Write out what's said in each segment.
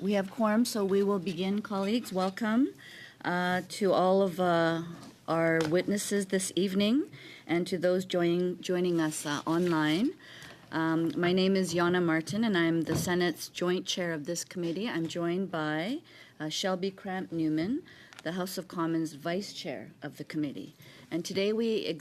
We have quorum, so we will begin, colleagues. Welcome to all of our witnesses this evening and to those joining us online. My name is Yana Martin, and I'm the Senate's joint chair of this committee. I'm joined by Shelby Cramp Newman, the House of Commons vice chair of the committee. And today we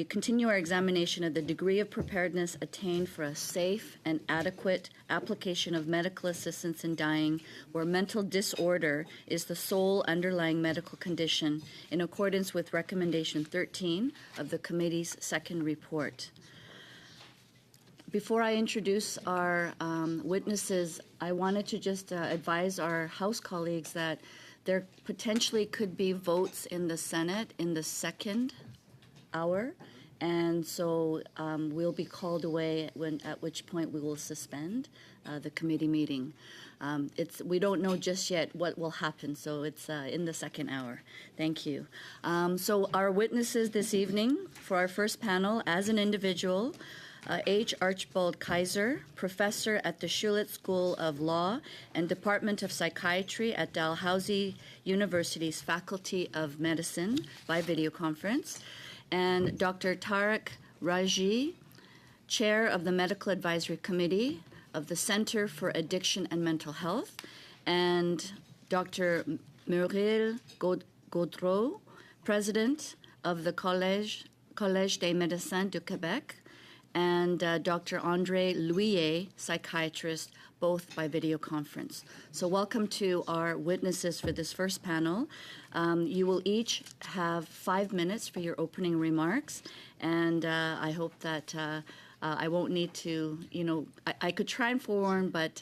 continue our examination of the degree of preparedness attained for a safe and adequate application of medical assistance in dying where mental disorder is the sole underlying medical condition in accordance with Recommendation 13 of the committee's second report. Before I introduce our witnesses, I wanted to just advise our House colleagues that there potentially could be votes in the Senate in the second hour, and so we'll be called away at which point we will suspend the committee meeting. We don't know just yet what will happen, so it's in the second hour. Thank you. So our witnesses this evening for our first panel, as an individual, H. Archibald Kaiser, professor at the Schulich School of Law and Department of Psychiatry at Dalhousie University's Faculty of Medicine by video conference, and Dr. Tariq Raji, chair of the Medical Advisory Committee of the Center for Addiction and Mental Health, and Dr. Muriel Gaudreau, president of the Collège des Médecins du Québec, and Dr. André Louillet, psychiatrist, both by video conference. So welcome to our witnesses for this first panel. You will each have 5 minutes for your opening remarks, and I hope that I won't need to, I could try and forewarn, but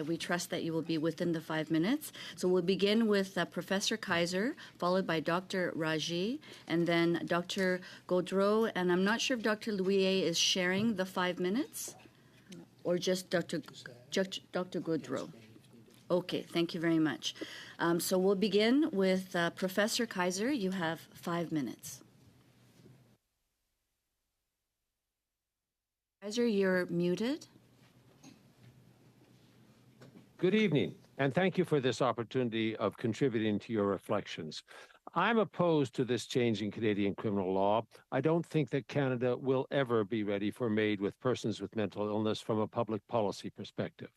we trust that you will be within the 5 minutes. So we'll begin with Professor Kaiser, followed by Dr. Raji, and then Dr. Gaudreau. And I'm not sure if Dr. Louillet is sharing the 5 minutes or just Dr. Gaudreau. Okay, thank you very much. So we'll begin with Professor Kaiser. You have 5 minutes. Kaiser, you're muted. Good evening, and thank you for this opportunity of contributing to your reflections. I'm opposed to this change in Canadian criminal law. I don't think that Canada will ever be ready for MAID with persons with mental illness from a public policy perspective.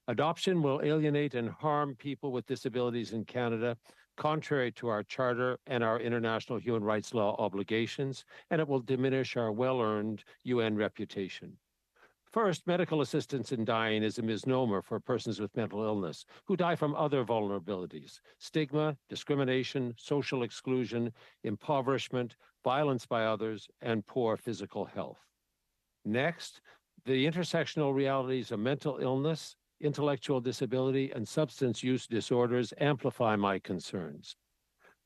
Adoption will alienate and harm people with disabilities in Canada, contrary to our charter and our international human rights law obligations, and it will diminish our well-earned UN reputation. First, medical assistance in dying is a misnomer for persons with mental illness who die from other vulnerabilities: stigma, discrimination, social exclusion, impoverishment, violence by others, and poor physical health. Next, the intersectional realities of mental illness, intellectual disability, and substance use disorders amplify my concerns.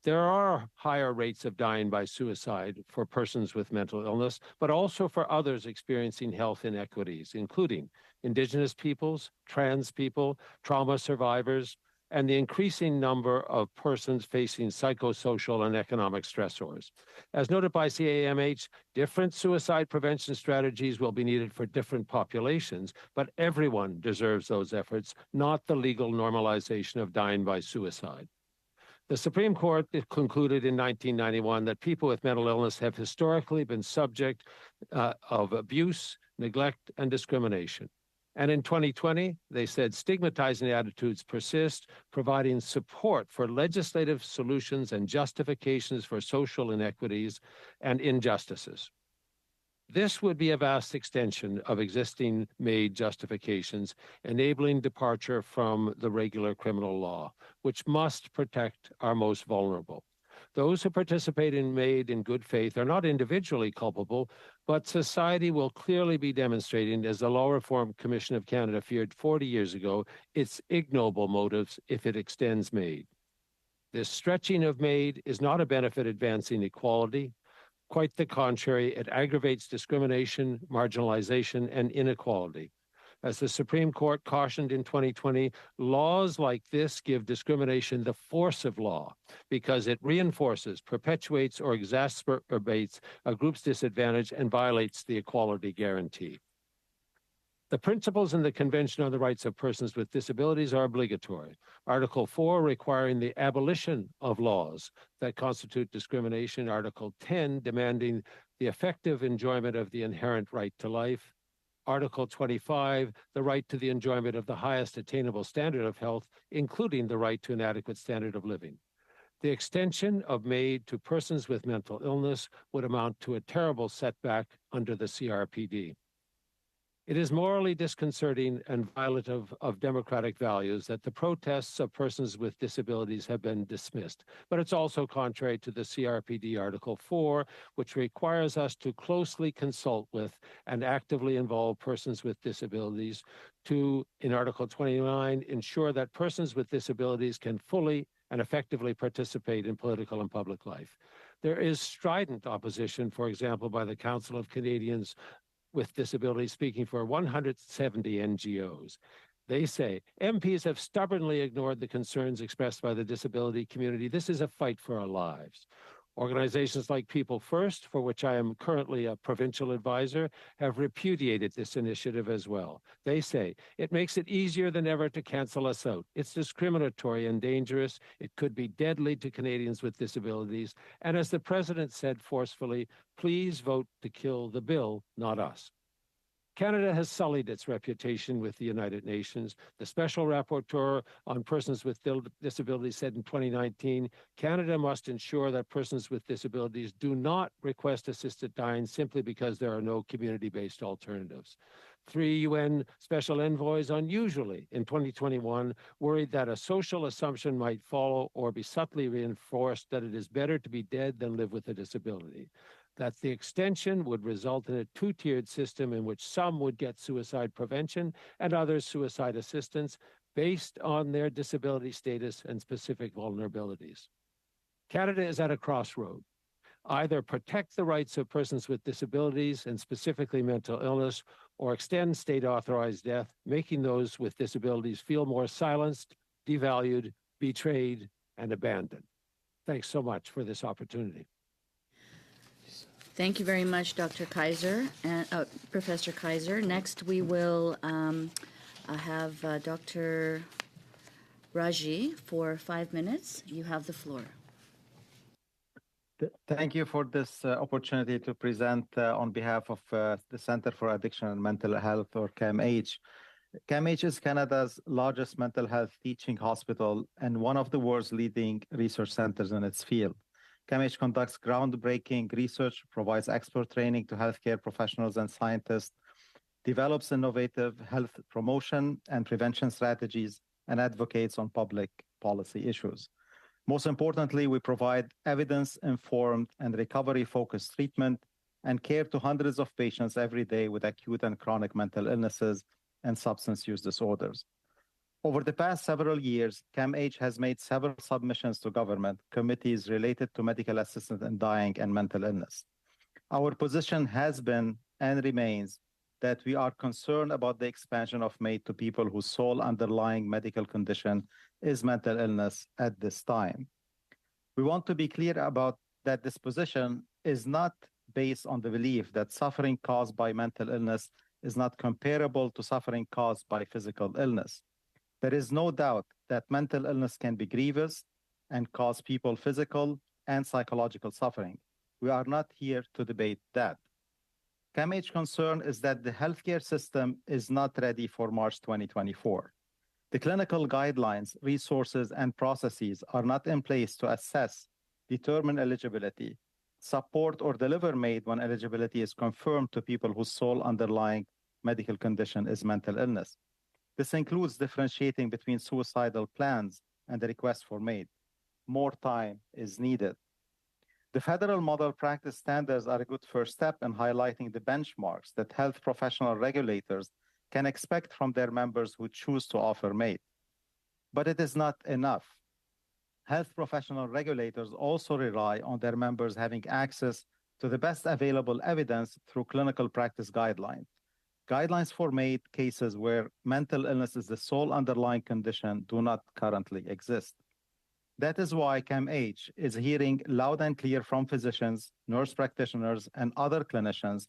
There are higher rates of dying by suicide for persons with mental illness, but also for others experiencing health inequities, including Indigenous peoples, trans people, trauma survivors, and the increasing number of persons facing psychosocial and economic stressors. As noted by CAMH, different suicide prevention strategies will be needed for different populations, but everyone deserves those efforts, not the legal normalization of dying by suicide. The Supreme Court concluded in 1991 that people with mental illness have historically been subject of abuse, neglect, and discrimination. And in 2020, they said stigmatizing attitudes persist, providing support for legislative solutions and justifications for social inequities and injustices. This would be a vast extension of existing MAID justifications, enabling departure from the regular criminal law, which must protect our most vulnerable. Those who participate in MAID in good faith are not individually culpable, but society will clearly be demonstrating, as the Law Reform Commission of Canada feared 40 years ago, its ignoble motives if it extends MAID. This stretching of MAID is not a benefit advancing equality. Quite the contrary, it aggravates discrimination, marginalization, and inequality. As the Supreme Court cautioned in 2020, laws like this give discrimination the force of law because it reinforces, perpetuates, or exacerbates a group's disadvantage and violates the equality guarantee. The principles in the Convention on the Rights of Persons with Disabilities are obligatory. Article 4 requiring the abolition of laws that constitute discrimination. Article 10 demanding the effective enjoyment of the inherent right to life. Article 25, the right to the enjoyment of the highest attainable standard of health, including the right to an adequate standard of living. The extension of MAID to persons with mental illness would amount to a terrible setback under the CRPD. It is morally disconcerting and violative of democratic values that the protests of persons with disabilities have been dismissed. But it's also contrary to the CRPD Article 4, which requires us to closely consult with and actively involve persons with disabilities to, in Article 29, ensure that persons with disabilities can fully and effectively participate in political and public life. There is strident opposition, for example, by the Council of Canadians with Disabilities, speaking for 170 NGOs. They say MPs have stubbornly ignored the concerns expressed by the disability community. This is a fight for our lives. Organizations like People First, for which I am currently a provincial advisor, have repudiated this initiative as well. They say it makes it easier than ever to cancel us out. It's discriminatory and dangerous. It could be deadly to Canadians with disabilities. And as the president said forcefully, please vote to kill the bill, not us. Canada has sullied its reputation with the United Nations. The Special Rapporteur on Persons with Disabilities said in 2019, Canada must ensure that persons with disabilities do not request assisted dying simply because there are no community-based alternatives. 3 UN special envoys unusually in 2021 worried that a social assumption might follow or be subtly reinforced that it is better to be dead than live with a disability. That the extension would result in a two-tiered system in which some would get suicide prevention and others suicide assistance based on their disability status and specific vulnerabilities. Canada is at a crossroad. Either protect the rights of persons with disabilities and specifically mental illness, or extend state-authorized death, making those with disabilities feel more silenced, devalued, betrayed, and abandoned. Thanks so much for this opportunity. Thank you very much, Dr. Kaiser and Professor Kaiser. Next, we will have Dr. Raji for 5 minutes. You have the floor. Thank you for this opportunity to present on behalf of the Center for Addiction and Mental Health, or CAMH. CAMH is Canada's largest mental health teaching hospital and one of the world's leading research centers in its field. CAMH conducts groundbreaking research, provides expert training to healthcare professionals and scientists, develops innovative health promotion and prevention strategies, and advocates on public policy issues. Most importantly, we provide evidence-informed and recovery-focused treatment and care to hundreds of patients every day with acute and chronic mental illnesses and substance use disorders. Over the past several years, CAMH has made several submissions to government committees related to medical assistance in dying and mental illness. Our position has been and remains that we are concerned about the expansion of MAID to people whose sole underlying medical condition is mental illness at this time. We want to be clear about that this position is not based on the belief that suffering caused by mental illness is not comparable to suffering caused by physical illness. There is no doubt that mental illness can be grievous and cause people physical and psychological suffering. We are not here to debate that. CAMH's concern is that the healthcare system is not ready for March 2024. The clinical guidelines, resources, and processes are not in place to assess, determine eligibility, support, or deliver MAID when eligibility is confirmed to people whose sole underlying medical condition is mental illness. This includes differentiating between suicidal plans and the request for MAID. More time is needed. The federal model practice standards are a good first step in highlighting the benchmarks that health professional regulators can expect from their members who choose to offer MAID. But it is not enough. Health professional regulators also rely on their members having access to the best available evidence through clinical practice guidelines. Guidelines for MAID cases where mental illness is the sole underlying condition do not currently exist. That is why CAMH is hearing loud and clear from physicians, nurse practitioners, and other clinicians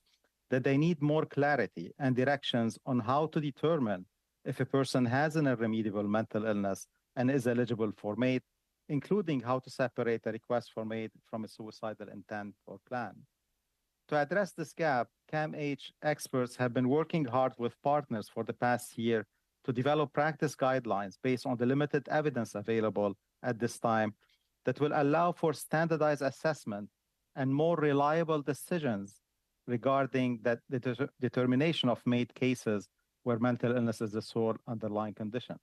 that they need more clarity and directions on how to determine if a person has an irremediable mental illness and is eligible for MAID, including how to separate a request for MAID from a suicidal intent or plan. To address this gap, CAMH experts have been working hard with partners for the past year to develop practice guidelines based on the limited evidence available at this time that will allow for standardized assessment and more reliable decisions regarding the determination of MAID cases where mental illness is the sole underlying condition.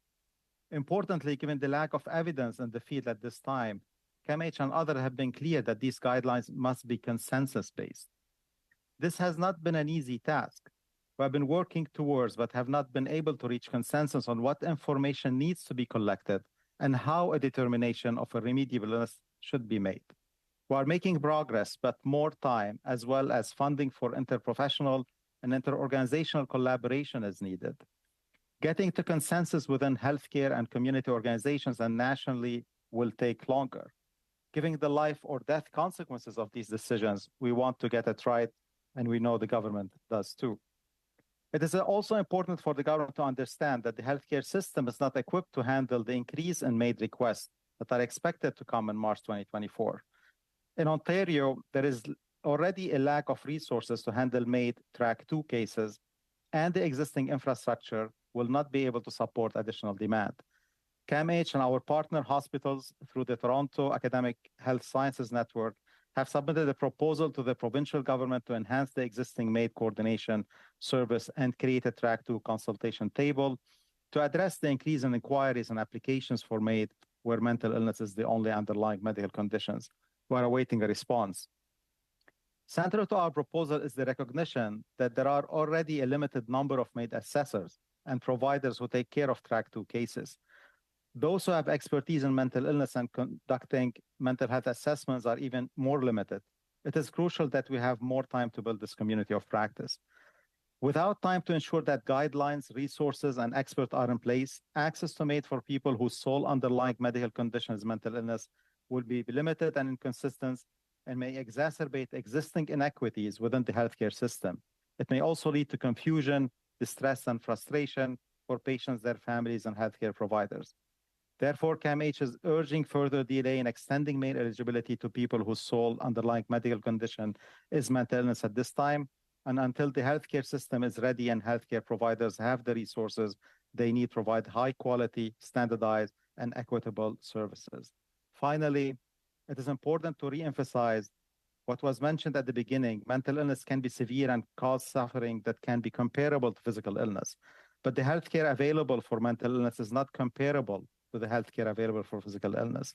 Importantly, given the lack of evidence in the field at this time, CAMH and others have been clear that these guidelines must be consensus-based. This has not been an easy task. We have been working towards, but have not been able to reach consensus on what information needs to be collected and how a determination of a remediable illness should be made. We are making progress, but more time, as well as funding for interprofessional and interorganizational collaboration is needed. Getting to consensus within healthcare and community organizations and nationally will take longer. Given the life or death consequences of these decisions, we want to get it right, and we know the government does too. It is also important for the government to understand that the healthcare system is not equipped to handle the increase in MAID requests that are expected to come in March 2024. In Ontario, there is already a lack of resources to handle MAID Track 2 cases, and the existing infrastructure will not be able to support additional demand. CAMH and our partner hospitals through the Toronto Academic Health Sciences Network have submitted a proposal to the provincial government to enhance the existing MAID coordination service and create a Track 2 consultation table to address the increase in inquiries and applications for MAID where mental illness is the only underlying medical conditions. We are awaiting a response. Central to our proposal is the recognition that there are already a limited number of MAID assessors and providers who take care of Track 2 cases. Those who have expertise in mental illness and conducting mental health assessments are even more limited. It is crucial that we have more time to build this community of practice. Without time to ensure that guidelines, resources, and experts are in place, access to MAID for people whose sole underlying medical condition is mental illness will be limited and inconsistent and may exacerbate existing inequities within the healthcare system. It may also lead to confusion, distress, and frustration for patients, their families, and healthcare providers. Therefore, CAMH is urging further delay in extending MAID eligibility to people whose sole underlying medical condition is mental illness at this time, and until the healthcare system is ready and healthcare providers have the resources they need to provide high quality, standardized, and equitable services. Finally, it is important to re-emphasize what was mentioned at the beginning. Mental illness can be severe and cause suffering that can be comparable to physical illness, but the healthcare available for mental illness is not comparable to the healthcare available for physical illness.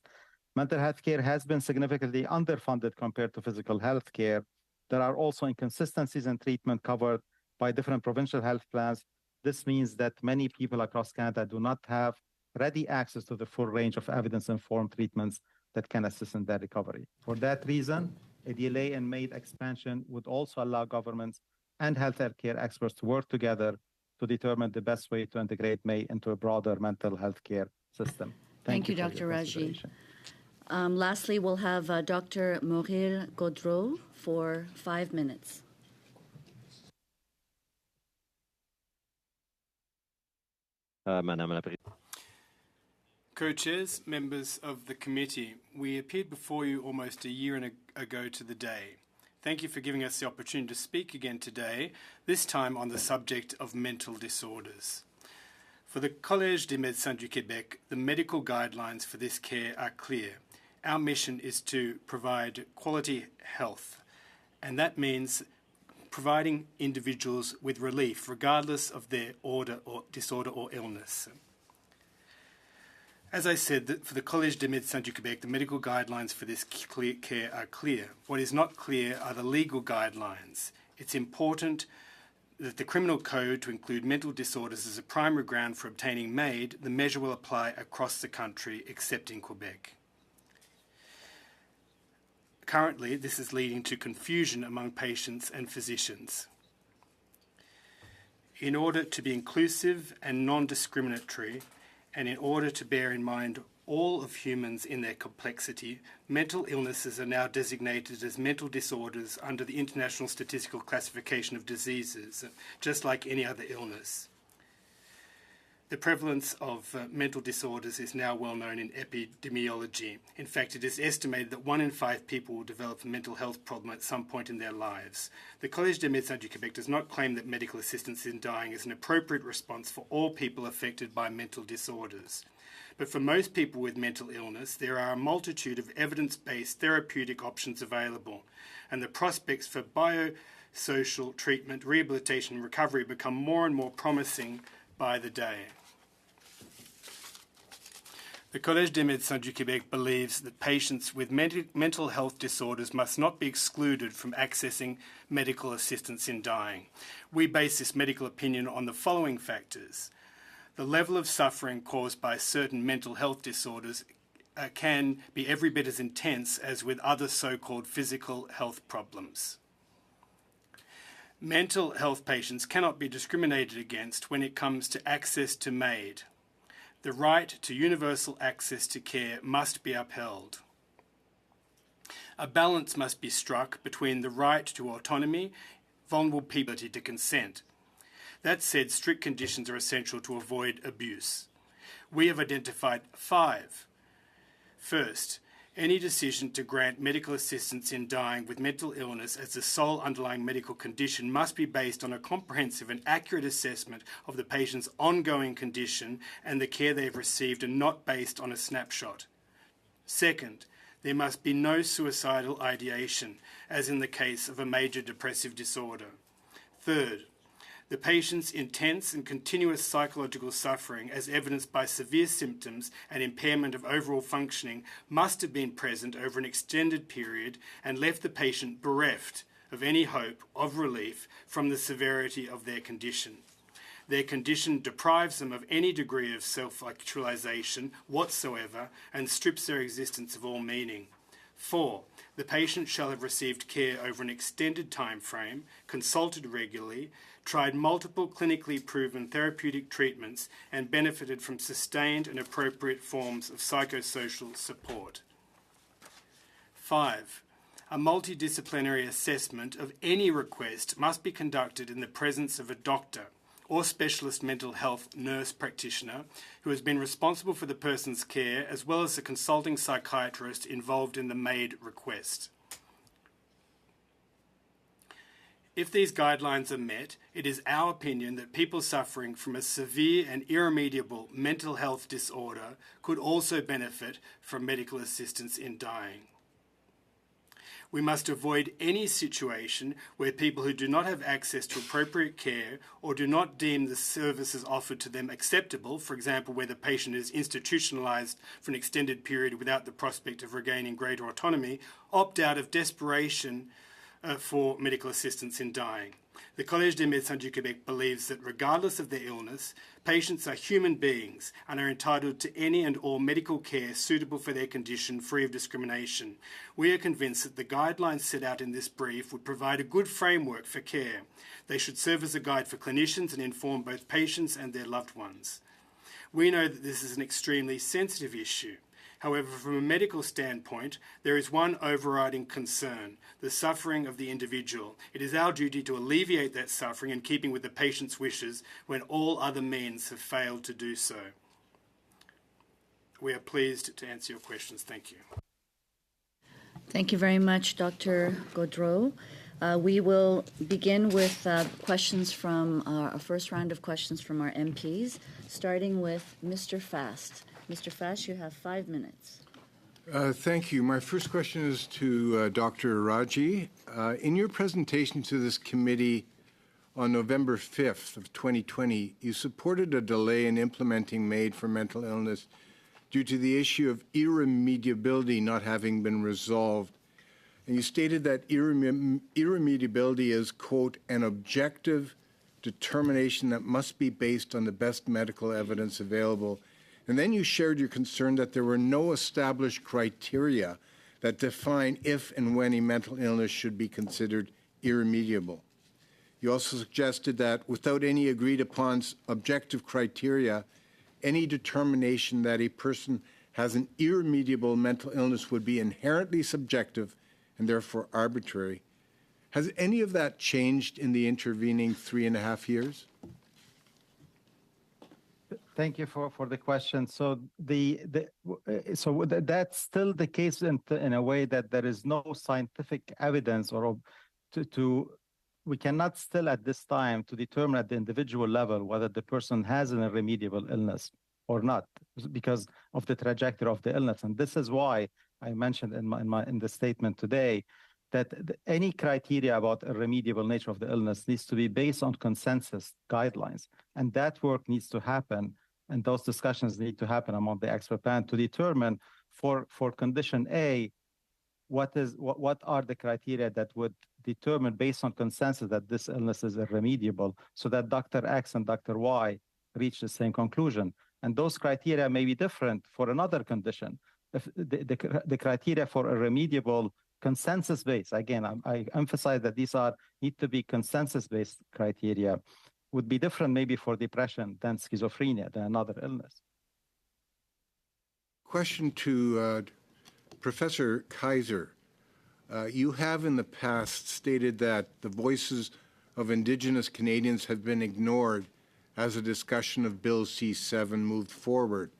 Mental health care has been significantly underfunded compared to physical health care. There are also inconsistencies in treatment covered by different provincial health plans. This means that many people across Canada do not have ready access to the full range of evidence-informed treatments that can assist in their recovery. For that reason, a delay in MAID expansion would also allow governments and healthcare experts to work together to determine the best way to integrate MAID into a broader mental health care system. Thank you, Dr. Raji. Lastly, we'll have Dr. Morir Gaudreau for 5 minutes. Madame la Présidente. Co-chairs, members of the committee, we appeared before you almost a year ago to the day. Thank you for giving us the opportunity to speak again today, this time on the subject of mental disorders. For the Collège des Médecins du Québec, the medical guidelines for this care are clear. Our mission is to provide quality health, and that means providing individuals with relief regardless of their disorder or illness. As I said, for the Collège des Médecins du Québec, the medical guidelines for this care are clear. What is not clear are the legal guidelines. It's important that the criminal code to include mental disorders as a primary ground for obtaining MAID, the measure will apply across the country except in Quebec. Currently, this is leading to confusion among patients and physicians. In order to be inclusive and non-discriminatory, and in order to bear in mind all of humans in their complexity, mental illnesses are now designated as mental disorders under the International Statistical Classification of Diseases, just like any other illness. The prevalence of mental disorders is now well known in epidemiology. In fact, it is estimated that 1 in 5 people will develop a mental health problem at some point in their lives. The Collège des Médecins du Québec does not claim that medical assistance in dying is an appropriate response for all people affected by mental disorders. But for most people with mental illness, there are a multitude of evidence-based therapeutic options available, and the prospects for biosocial treatment, rehabilitation, and recovery become more and more promising by the day. The Collège des Médecins du Québec believes that patients with mental health disorders must not be excluded from accessing medical assistance in dying. We base this medical opinion on the following factors. The level of suffering caused by certain mental health disorders can be every bit as intense as with other so-called physical health problems. Mental health patients cannot be discriminated against when it comes to access to MAID. The right to universal access to care must be upheld. A balance must be struck between the right to autonomy, vulnerable people to consent. That said, strict conditions are essential to avoid abuse. We have identified 5. First, any decision to grant medical assistance in dying with mental illness as the sole underlying medical condition must be based on a comprehensive and accurate assessment of the patient's ongoing condition and the care they have received, and not based on a snapshot. Second, there must be no suicidal ideation, as in the case of a major depressive disorder. Third, the patient's intense and continuous psychological suffering, as evidenced by severe symptoms and impairment of overall functioning, must have been present over an extended period and left the patient bereft of any hope of relief from the severity of their condition. Their condition deprives them of any degree of self-actualization whatsoever and strips their existence of all meaning. 4. The patient shall have received care over an extended time frame, consulted regularly, tried multiple clinically proven therapeutic treatments, and benefited from sustained and appropriate forms of psychosocial support. 5. A multidisciplinary assessment of any request must be conducted in the presence of a doctor or specialist mental health nurse practitioner who has been responsible for the person's care, as well as a consulting psychiatrist involved in the MAID request. If these guidelines are met, it is our opinion that people suffering from a severe and irremediable mental health disorder could also benefit from medical assistance in dying. We must avoid any situation where people who do not have access to appropriate care or do not deem the services offered to them acceptable, for example, where the patient is institutionalized for an extended period without the prospect of regaining greater autonomy, opt out of desperation for medical assistance in dying. The Collège des Médecins du Québec believes that regardless of their illness, patients are human beings and are entitled to any and all medical care suitable for their condition, free of discrimination. We are convinced that the guidelines set out in this brief would provide a good framework for care. They should serve as a guide for clinicians and inform both patients and their loved ones. We know that this is an extremely sensitive issue. However, from a medical standpoint, there is one overriding concern: the suffering of the individual. It is our duty to alleviate that suffering in keeping with the patient's wishes when all other means have failed to do so. We are pleased to answer your questions. Thank you. Thank you very much, Dr. Gaudreau. We will begin with questions from a first round of questions from our MPs, starting with Mr. Fast. Mr. Fast, you have 5 minutes. Thank you. My first question is to Dr. Raji. In your presentation to this committee on November 5th of 2020, you supported a delay in implementing MAID for mental illness due to the issue of irremediability not having been resolved. And you stated that irremediability is, quote, an objective determination that must be based on the best medical evidence available. And then you shared your concern that there were no established criteria that define if and when a mental illness should be considered irremediable. You also suggested that without any agreed upon objective criteria, any determination that a person has an irremediable mental illness would be inherently subjective and therefore arbitrary. Has any of that changed in the intervening 3.5 years? Thank you for the question. So that's still the case in a way that there is no scientific evidence we cannot still at this time to determine at the individual level whether the person has an irremediable illness or not because of the trajectory of the illness. And this is why I mentioned in the statement today that any criteria about irremediable nature of the illness needs to be based on consensus guidelines. And that work needs to happen, and those discussions need to happen among the expert panel to determine for condition A, what are the criteria that would determine based on consensus that this illness is irremediable so that Dr. X and Dr. Y reach the same conclusion. And those criteria may be different for another condition. If the criteria for irremediable consensus-based, again, I emphasize that these need to be consensus-based criteria, would be different maybe for depression than schizophrenia, than another illness. Question to Professor Kaiser. You have in the past stated that the voices of Indigenous Canadians have been ignored as a discussion of Bill C-7 moved forward.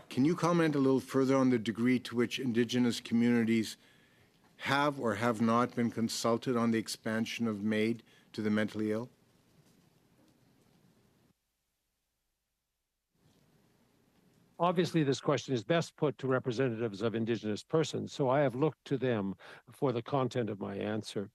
Can you comment a little further on the degree to which Indigenous communities have or have not been consulted on the expansion of MAID to the mentally ill? Obviously, this question is best put to representatives of Indigenous persons, so I have looked to them for the content of my answer.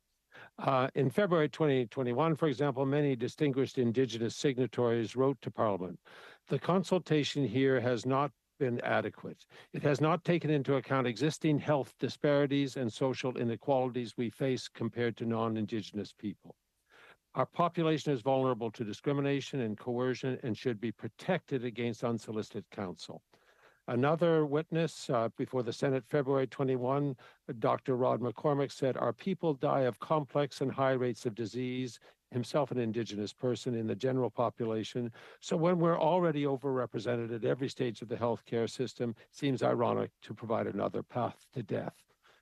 In February 2021, for example, many distinguished Indigenous signatories wrote to Parliament. The consultation here has not been adequate. It has not taken into account existing health disparities and social inequalities we face compared to non-Indigenous people. Our population is vulnerable to discrimination and coercion and should be protected against unsolicited counsel. Another witness before the Senate, February 21, Dr. Rod McCormick said, our people die of complex and high rates of disease, himself an Indigenous person in the general population. So when we're already overrepresented at every stage of the healthcare system, it seems ironic to provide another path to death.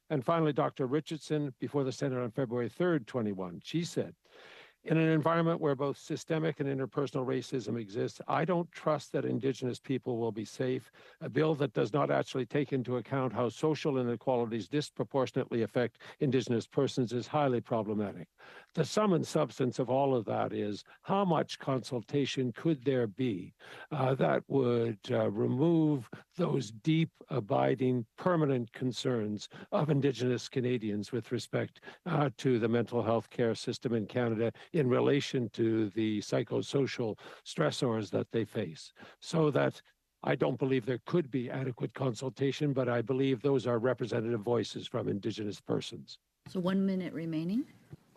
And finally, Dr. Richardson, before the Senate on February 3rd, 21, she said, in an environment where both systemic and interpersonal racism exists, I don't trust that Indigenous people will be safe. A bill that does not actually take into account how social inequalities disproportionately affect Indigenous persons is highly problematic. The sum and substance of all of that is how much consultation could there be that would remove those deep, abiding, permanent concerns of Indigenous Canadians with respect to the mental health care system in Canada in relation to the psychosocial stressors that they face. So that I don't believe there could be adequate consultation, but I believe those are representative voices from Indigenous persons. So 1 minute remaining.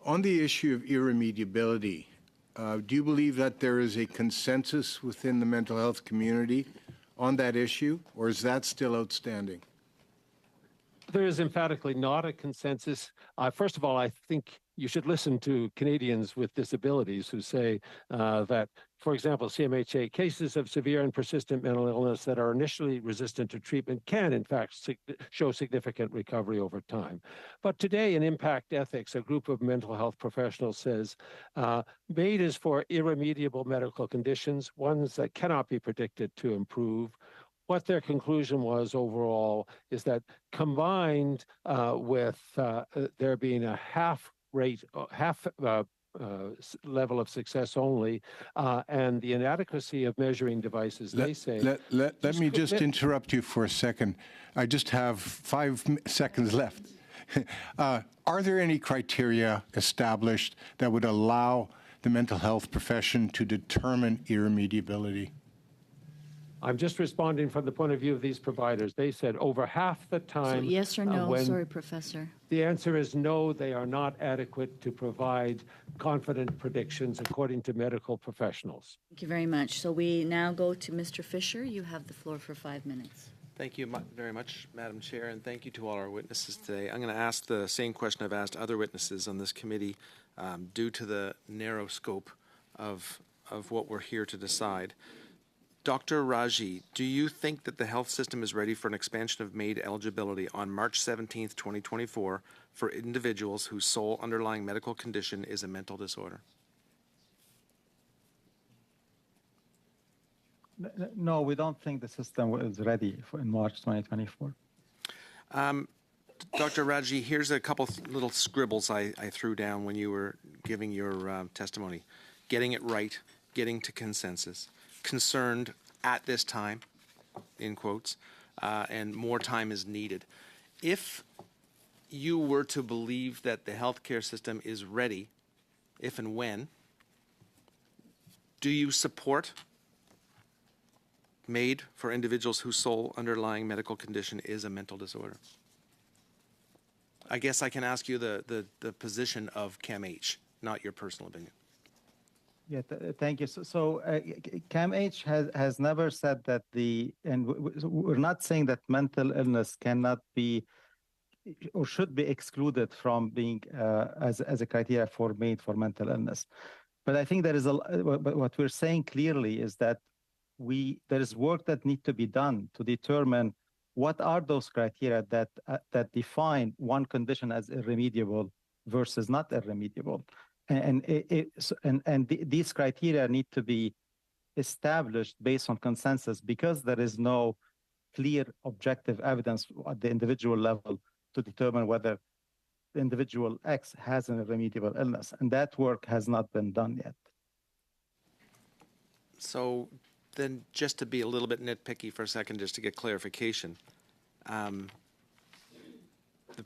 On the issue of irremediability, do you believe that there is a consensus within the mental health community on that issue, or is that still outstanding? There is emphatically not a consensus. First of all, I think you should listen to Canadians with disabilities who say that, for example, CMHA cases of severe and persistent mental illness that are initially resistant to treatment can, in fact, show significant recovery over time. But today in Impact Ethics, a group of mental health professionals says, MAID is for irremediable medical conditions, ones that cannot be predicted to improve. What their conclusion was overall is that combined with there being a half level of success only, and the inadequacy of measuring devices, they say. Let me just interrupt you for a second. I just have 5 seconds left. Are there any criteria established that would allow the mental health profession to determine irremediability? I'm just responding from the point of view of these providers. They said over half the time. So yes or no? Sorry, Professor. The answer is no, they are not adequate to provide confident predictions according to medical professionals. Thank you very much. So we now go to Mr. Fisher. You have the floor for 5 minutes. Thank you very much, Madam Chair, and thank you to all our witnesses today. I'm going to ask the same question I've asked other witnesses on this committee due to the narrow scope of what we're here to decide. Dr. Raji, do you think that the health system is ready for an expansion of MAID eligibility on March 17th, 2024 for individuals whose sole underlying medical condition is a mental disorder? No, we don't think the system is ready for in March 2024. Dr. Raji, here's a couple little scribbles I threw down when you were giving your testimony. Getting it right, getting to consensus, concerned at this time, in quotes, and more time is needed. If you were to believe that the healthcare system is ready, if and when, do you support MAID for individuals whose sole underlying medical condition is a mental disorder? I guess I can ask you the position of CAMH, not your personal opinion. Yeah, thank you. So CAMH has never said that we're not saying that mental illness cannot be or should be excluded from being as a criteria for MAID for mental illness. But I think what we're saying clearly is that there is work that needs to be done to determine what are those criteria that define one condition as irremediable versus not irremediable. And these criteria need to be established based on consensus because there is no clear objective evidence at the individual level to determine whether the individual X has an irremediable illness. And that work has not been done yet. So then just to be a little bit nitpicky for a second, just to get clarification, the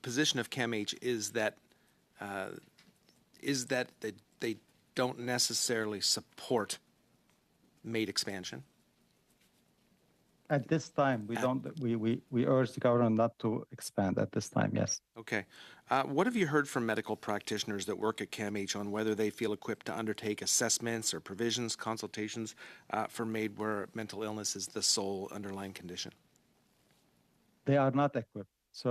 position of CAMH is that they don't necessarily support MAID expansion. At this time, we urge the government not to expand at this time, yes. Okay. What have you heard from medical practitioners that work at CAMH on whether they feel equipped to undertake assessments or provisions, consultations for MAID where mental illness is the sole underlying condition? They are not equipped. So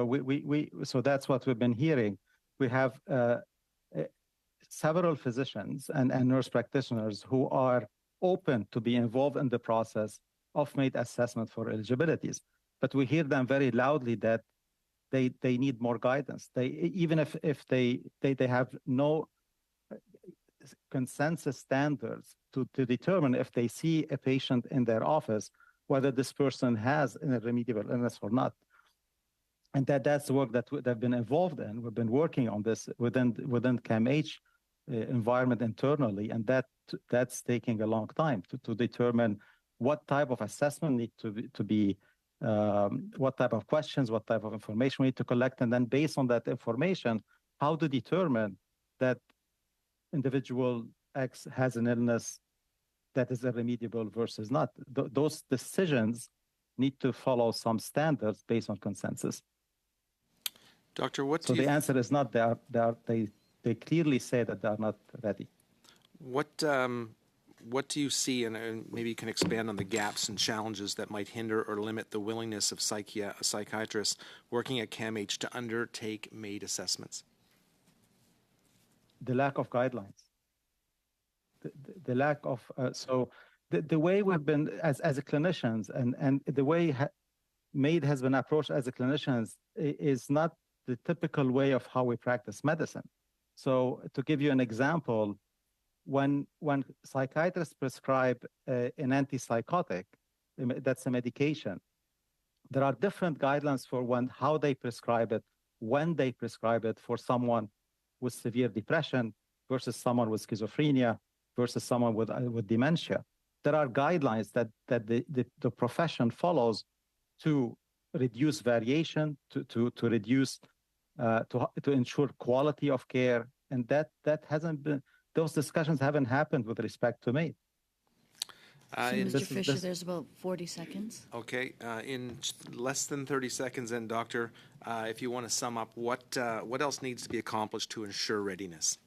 so that's what we've been hearing. We have several physicians and nurse practitioners who are open to be involved in the process of MAID assessment for eligibilities. But we hear them very loudly that they need more guidance. Even if they have no consensus standards to determine if they see a patient in their office, whether this person has an irremediable illness or not. And that's the work that they've been involved in. We've been working on this within CAMH environment internally, and that's taking a long time to determine what type of assessment need to be what type of questions, what type of information we need to collect, and then based on that information, how to determine that individual X has an illness that is irremediable versus not. Those decisions need to follow some standards based on consensus. Doctor, so the answer is not they clearly say that they are not ready. What do you see, and maybe you can expand on the gaps and challenges that might hinder or limit the willingness of psychiatrists working at CAMH to undertake MAID assessments? The lack of guidelines. The lack of the way we've been as clinicians and the way MAID has been approached as a clinicians is not the typical way of how we practice medicine. So to give you an example, when psychiatrists prescribe an antipsychotic, that's a medication, there are different guidelines for how they prescribe it, when they prescribe it for someone with severe depression versus someone with schizophrenia versus someone with dementia. There are guidelines that the profession follows to reduce variation, to reduce, to ensure quality of care, and that hasn't been. Those discussions haven't happened with respect to MAID. Mr. Fisher, there's about 40 seconds. Okay, in less than 30 seconds, then, Doctor, if you want to sum up, what else needs to be accomplished to ensure readiness?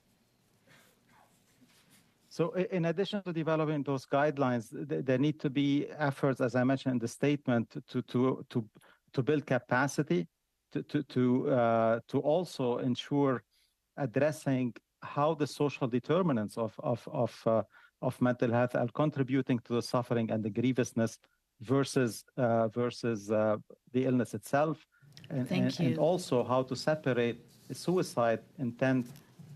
So in addition to developing those guidelines, there need to be efforts, as I mentioned in the statement, to build capacity, to also ensure addressing how the social determinants of of mental health and contributing to the suffering and the grievousness versus the illness itself, and also how to separate the suicide intent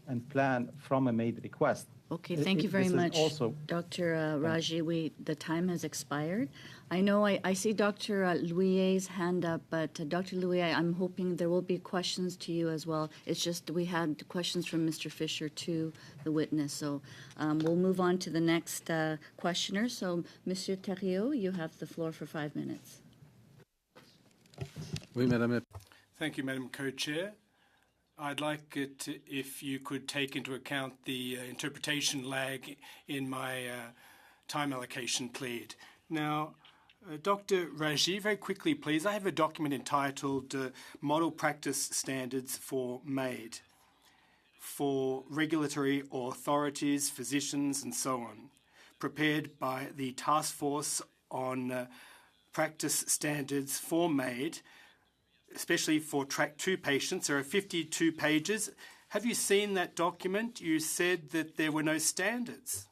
and plan from a MAID request. Okay, thank you very much, Dr. Raji. The time has expired. I know I see Dr. Louier's hand up, but Dr. Louier, I'm hoping there will be questions to you as well. It's just we had questions from Mr. Fisher to the witness. So we'll move on to the next questioner. So, Monsieur Theriault, you have the floor for 5 minutes. Thank you, Madam Co-Chair. I'd like it if you could take into account the interpretation lag in my time allocation plead. Now, Dr. Raji, very quickly, please. I have a document entitled Model Practice Standards for MAID for regulatory authorities, physicians, and so on, prepared by the Task Force on Practice Standards for MAID, especially for Track 2 patients. There are 52 pages. Have you seen that document? You said that there were no standards.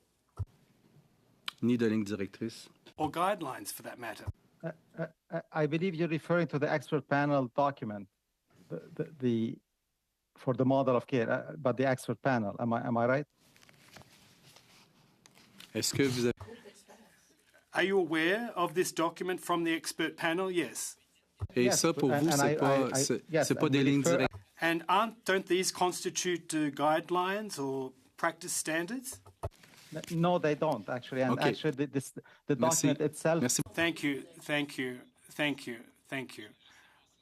Ni de ligne directrice. Or guidelines, for that matter. I believe you're referring to the expert panel document, for the model of care, but the expert panel. Am I right? Est-ce que vous avez... Are you aware of this document from the expert panel? Yes. Et yes, ça, pour vous, c'est pas des lignes directrices. And don't these constitute guidelines or practice standards? No, they don't, actually. And actually, the document itself... Merci. Thank you.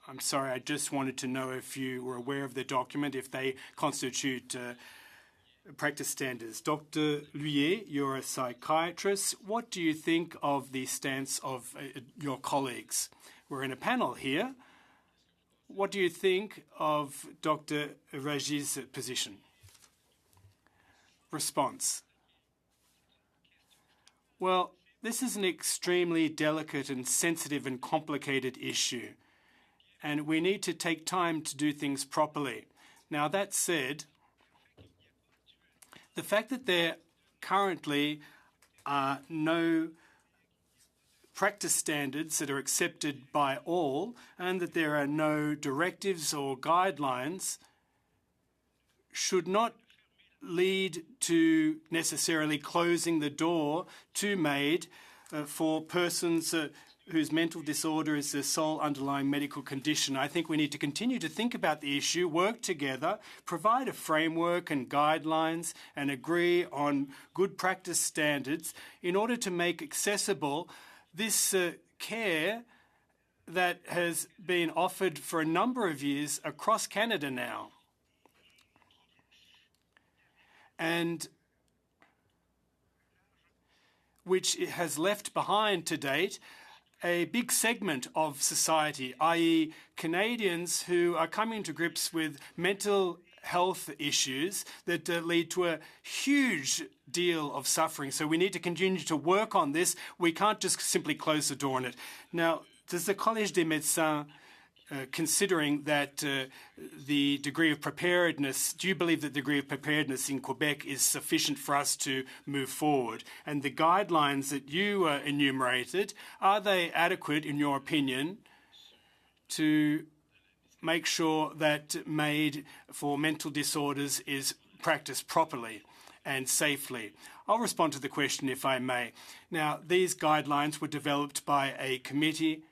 I'm sorry, I just wanted to know if you were aware of the document, if they constitute practice standards. Dr. Louier, you're a psychiatrist. What do you think of the stance of your colleagues? We're in a panel here. What do you think of Dr. Raji's position? Response. Well, this is an extremely delicate and sensitive and complicated issue, and we need to take time to do things properly. Now, that said, the fact that there currently are no practice standards that are accepted by all, and that there are no directives or guidelines, should not lead to necessarily closing the door to MAID for persons whose mental disorder is their sole underlying medical condition. I think we need to continue to think about the issue, work together, provide a framework and guidelines, and agree on good practice standards in order to make accessible this care that has been offered for a number of years across Canada now. And which has left behind to date a big segment of society, i.e. Canadians who are coming to grips with mental health issues that lead to a huge deal of suffering. So we need to continue to work on this. We can't just simply close the door on it. Now, does the Collège des Médecins, considering that the degree of preparedness, do you believe that the degree of preparedness in Quebec is sufficient for us to move forward? And the guidelines that you enumerated, are they adequate, in your opinion, to make sure that MAID for mental disorders is practiced properly and safely? I'll respond to the question, if I may. Now, these guidelines were developed by a committee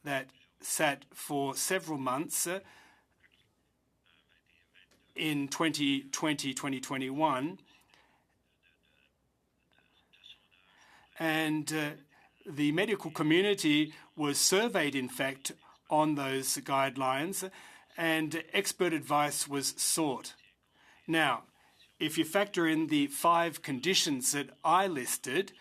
that sat for several months in 2020, 2021, and the medical community was surveyed, in fact, on those guidelines, and expert advice was sought. Now, if you factor in the 5 conditions that I listed,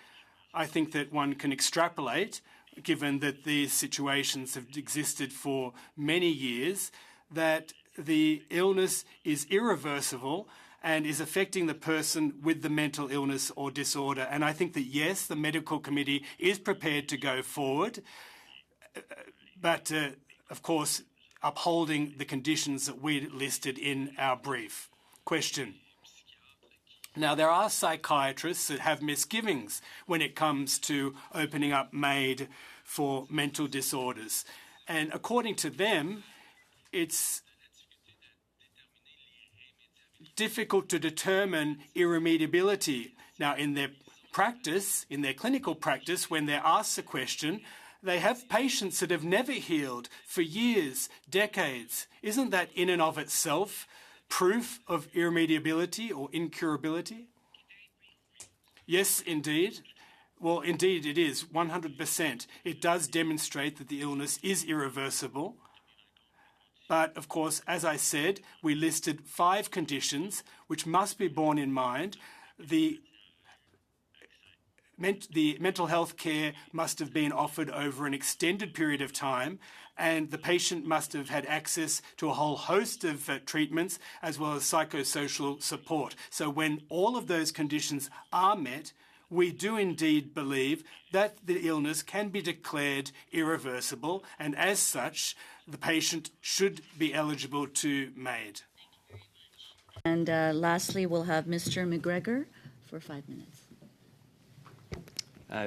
I think that one can extrapolate, given that these situations have existed for many years, that the illness is irreversible and is affecting the person with the mental illness or disorder. And I think that, yes, the medical committee is prepared to go forward, but, of course, upholding the conditions that we listed in our brief. Question. Now, there are psychiatrists that have misgivings when it comes to opening up MAID for mental disorders. And according to them, it's difficult to determine irremediability. Now, in their practice, in their clinical practice, when they're asked the question, they have patients that have never healed for years, decades. Isn't that in and of itself proof of irremediability or incurability? Yes, indeed. Well, indeed it is, 100%. It does demonstrate that the illness is irreversible. But, of course, as I said, we listed 5 conditions which must be borne in mind. The mental health care must have been offered over an extended period of time, and the patient must have had access to a whole host of treatments as well as psychosocial support. So when all of those conditions are met, we do indeed believe that the illness can be declared irreversible, and as such, the patient should be eligible to MAID. And lastly, we'll have Mr. McGregor for 5 minutes.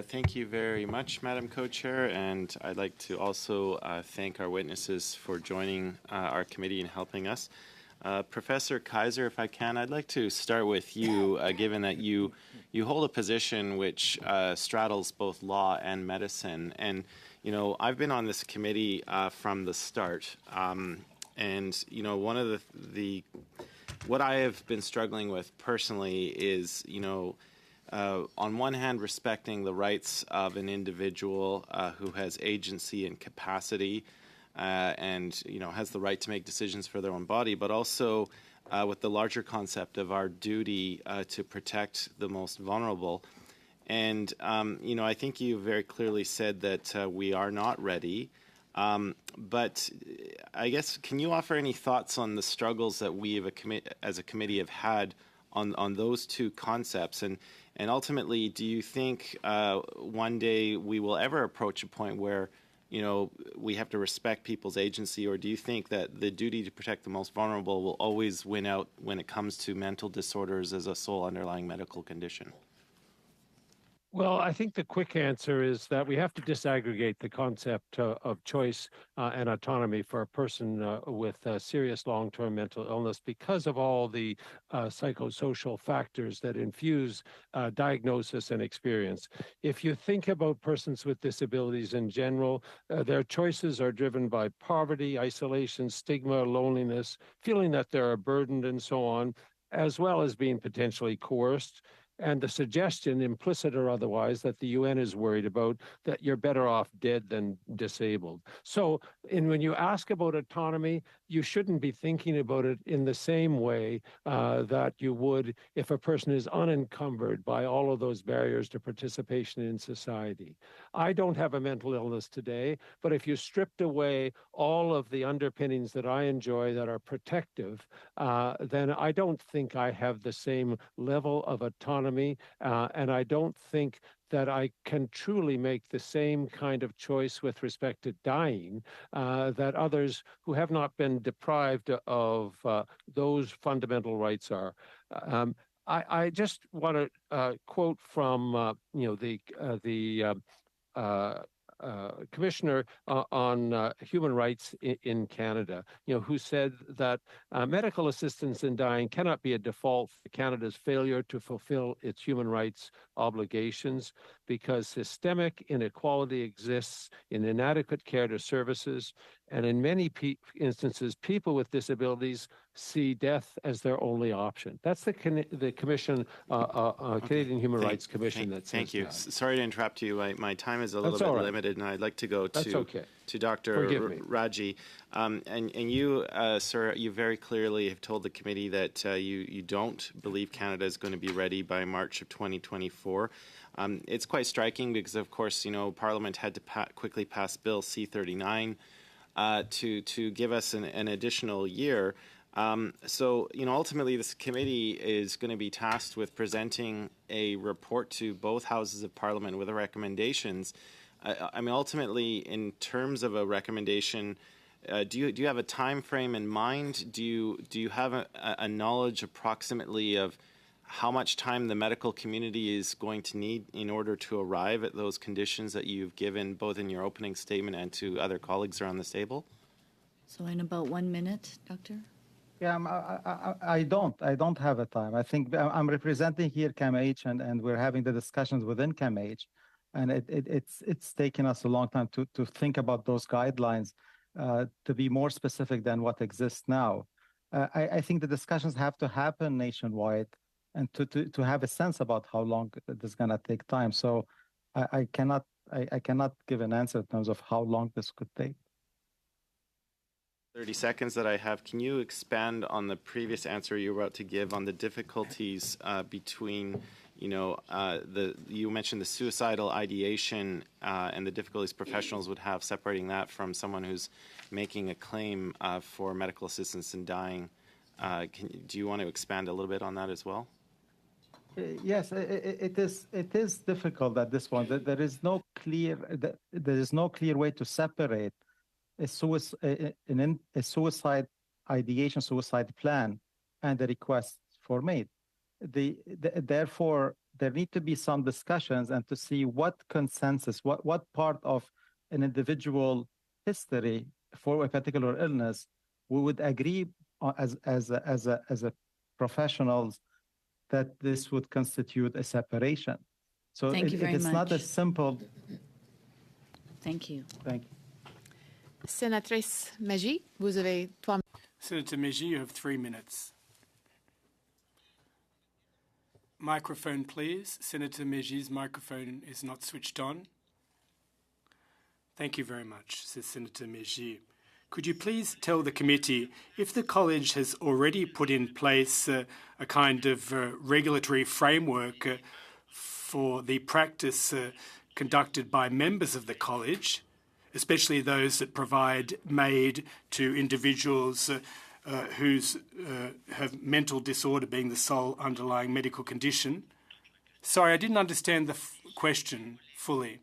Thank you very much, Madam Co-Chair, and I'd like to also thank our witnesses for joining our committee and helping us. Professor Kaiser, if I can, I'd like to start with you, given that you hold a position which straddles both law and medicine. And, you know, I've been on this committee from the start, and, you know, one of what I have been struggling with personally is, you know, on one hand, respecting the rights of an individual who has agency and capacity and, you know, has the right to make decisions for their own body, but also with the larger concept of our duty to protect the most vulnerable. And, you know, I think you very clearly said that we are not ready. But I guess, can you offer any thoughts on the struggles that we as a committee have had on those two concepts? And ultimately, do you think one day we will ever approach a point where, you know, we have to respect people's agency, or do you think that the duty to protect the most vulnerable will always win out when it comes to mental disorders as a sole underlying medical condition? Well, I think the quick answer is that we have to disaggregate the concept of choice and autonomy for a person with serious long-term mental illness because of all the psychosocial factors that infuse diagnosis and experience. If you think about persons with disabilities in general, their choices are driven by poverty, isolation, stigma, loneliness, feeling that they're a burden, and so on, as well as being potentially coerced. And the suggestion, implicit or otherwise, that the UN is worried about that you're better off dead than disabled. So when you ask about autonomy, you shouldn't be thinking about it in the same way that you would if a person is unencumbered by all of those barriers to participation in society. I don't have a mental illness today, but if you stripped away all of the underpinnings that I enjoy that are protective, then I don't think I have the same level of autonomy. And I don't think that I can truly make the same kind of choice with respect to dying that others who have not been deprived of those fundamental rights are. I just want to quote from the Commissioner on Human Rights in Canada, who said that medical assistance in dying cannot be a default for Canada's failure to fulfill its human rights obligations because systemic inequality exists in inadequate care to services, and in many instances, people with disabilities see death as their only option. That's the Commission, Canadian Human Rights Commission that says Thank you. that. Sorry to interrupt you. My time is a little bit limited, and I'd like to go to Dr. Raji. And you, sir, you very clearly have told the committee that you don't believe Canada is going to be ready by March of 2024. It's quite striking because, of course, Parliament had to quickly pass Bill C-39 to give us an additional year. So, ultimately, this committee is going to be tasked with presenting a report to both houses of Parliament with the recommendations. I mean, ultimately, in terms of a recommendation, do you have a time frame in mind? Do you have a knowledge approximately of how much time the medical community is going to need in order to arrive at those conditions that you've given both in your opening statement and to other colleagues around this table? So in about 1 minute, Doctor? Yeah, I don't have a time. I think I'm representing here CAMH, and we're having the discussions within CAMH, and it's taken us a long time to think about those guidelines to be more specific than what exists now. I think the discussions have to happen nationwide, and to have a sense about how long it is going to take time. So I cannot give an answer in terms of how long this could take. 30 seconds that I have, can you expand on the previous answer you were about to give on the difficulties between, you mentioned the suicidal ideation and the difficulties professionals would have separating that from someone who's making a claim for medical assistance in dying. Do you want to expand a little bit on that as well? Yes, it is difficult at this point. There is no clear way to separate a suicide ideation, suicide plan, and the request for MAID. Therefore, there need to be some discussions and to see what consensus, what part of an individual history for a particular illness we would agree as a professionals that this would constitute a separation. So Thank you very it's much. not as simple. Thank you. Thank you. Sénatrice Magie, vous avez 3 minutes. Senator Meji, you have 3 minutes. Microphone, please. Senator Meji's microphone is not switched on. Thank you very much, says Senator Meji. Could you please tell the committee if the college has already put in place a kind of regulatory framework for the practice conducted by members of the college, especially those that provide MAID to individuals who have mental disorder being the sole underlying medical condition? Sorry, I didn't understand the question fully.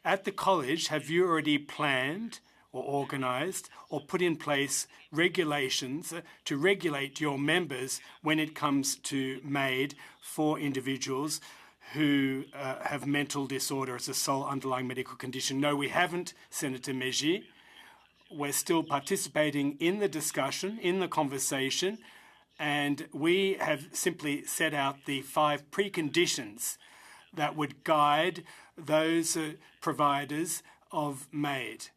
At the college, have you already planned or organised or put in place regulations to regulate your members when it comes to MAID for individuals who have mental disorder as a sole underlying medical condition? No, we haven't, Senator Meji. We're still participating in the discussion, in the conversation, and we have simply set out the 5 preconditions that would guide those providers of MAID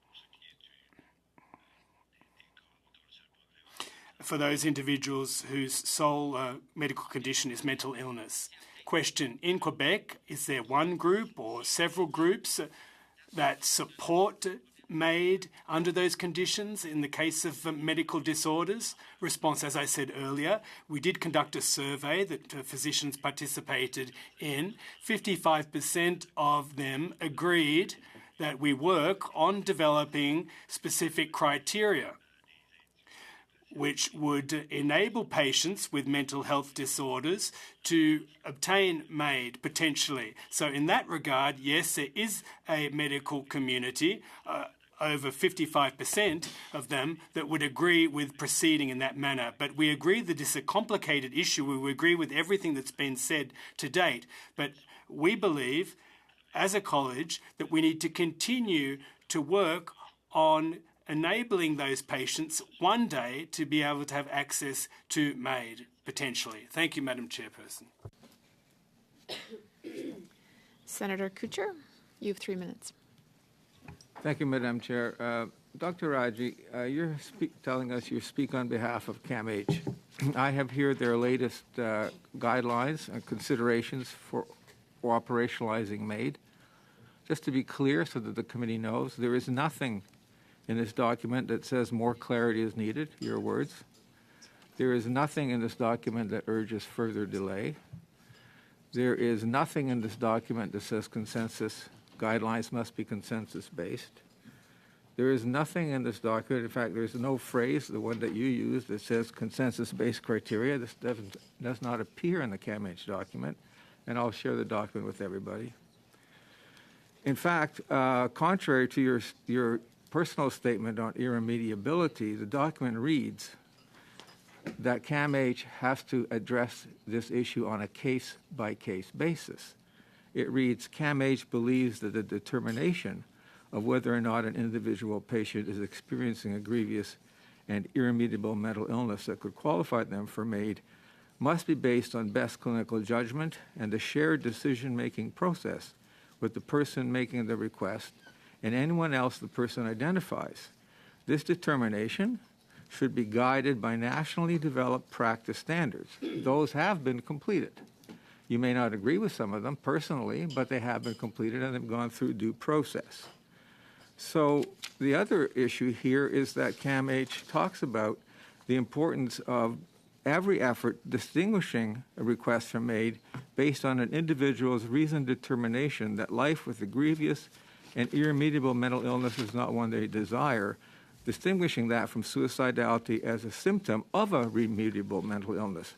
for those individuals whose sole medical condition is mental illness. Question, in Quebec, is there one group or several groups that support MAID under those conditions in the case of medical disorders? Response, as I said earlier, we did conduct a survey that physicians participated in. 55% of them agreed that we work on developing specific criteria which would enable patients with mental health disorders to obtain MAID potentially. So in that regard, yes, there is a medical community, over 55% of them, that would agree with proceeding in that manner. But we agree that it's a complicated issue. We agree with everything that's been said to date. But we believe, as a college, that we need to continue to work on enabling those patients one day to be able to have access to MAID, potentially. Thank you, Madam Chairperson. Senator Kucher, you have 3 minutes. Thank you, Madam Chair. Dr. Raji, you're telling us you speak on behalf of CAMH. I have here their latest guidelines and considerations for operationalizing MAID. Just to be clear so that the committee knows, there is nothing in this document that says more clarity is needed, your words. There is nothing in this document that urges further delay. There is nothing in this document that says consensus guidelines must be consensus-based. There is nothing in this document, in fact, there's no phrase, the one that you used, that says consensus-based criteria. This does not appear in the CAMH document, and I'll share the document with everybody. In fact, contrary to your personal statement on irremediability, the document reads, that CAMH has to address this issue on a case-by-case basis. It reads, CAMH believes that the determination of whether or not an individual patient is experiencing a grievous and irremediable mental illness that could qualify them for MAID must be based on best clinical judgment and a shared decision-making process with the person making the request and anyone else the person identifies. This determination should be guided by nationally developed practice standards. Those have been completed. You may not agree with some of them personally, but they have been completed and have gone through due process. So the other issue here is that CAMH talks about the importance of every effort distinguishing a request from MAID based on an individual's reasoned determination that life with a grievous and irremediable mental illness is not one they desire, distinguishing that from suicidality as a symptom of a remediable mental illness.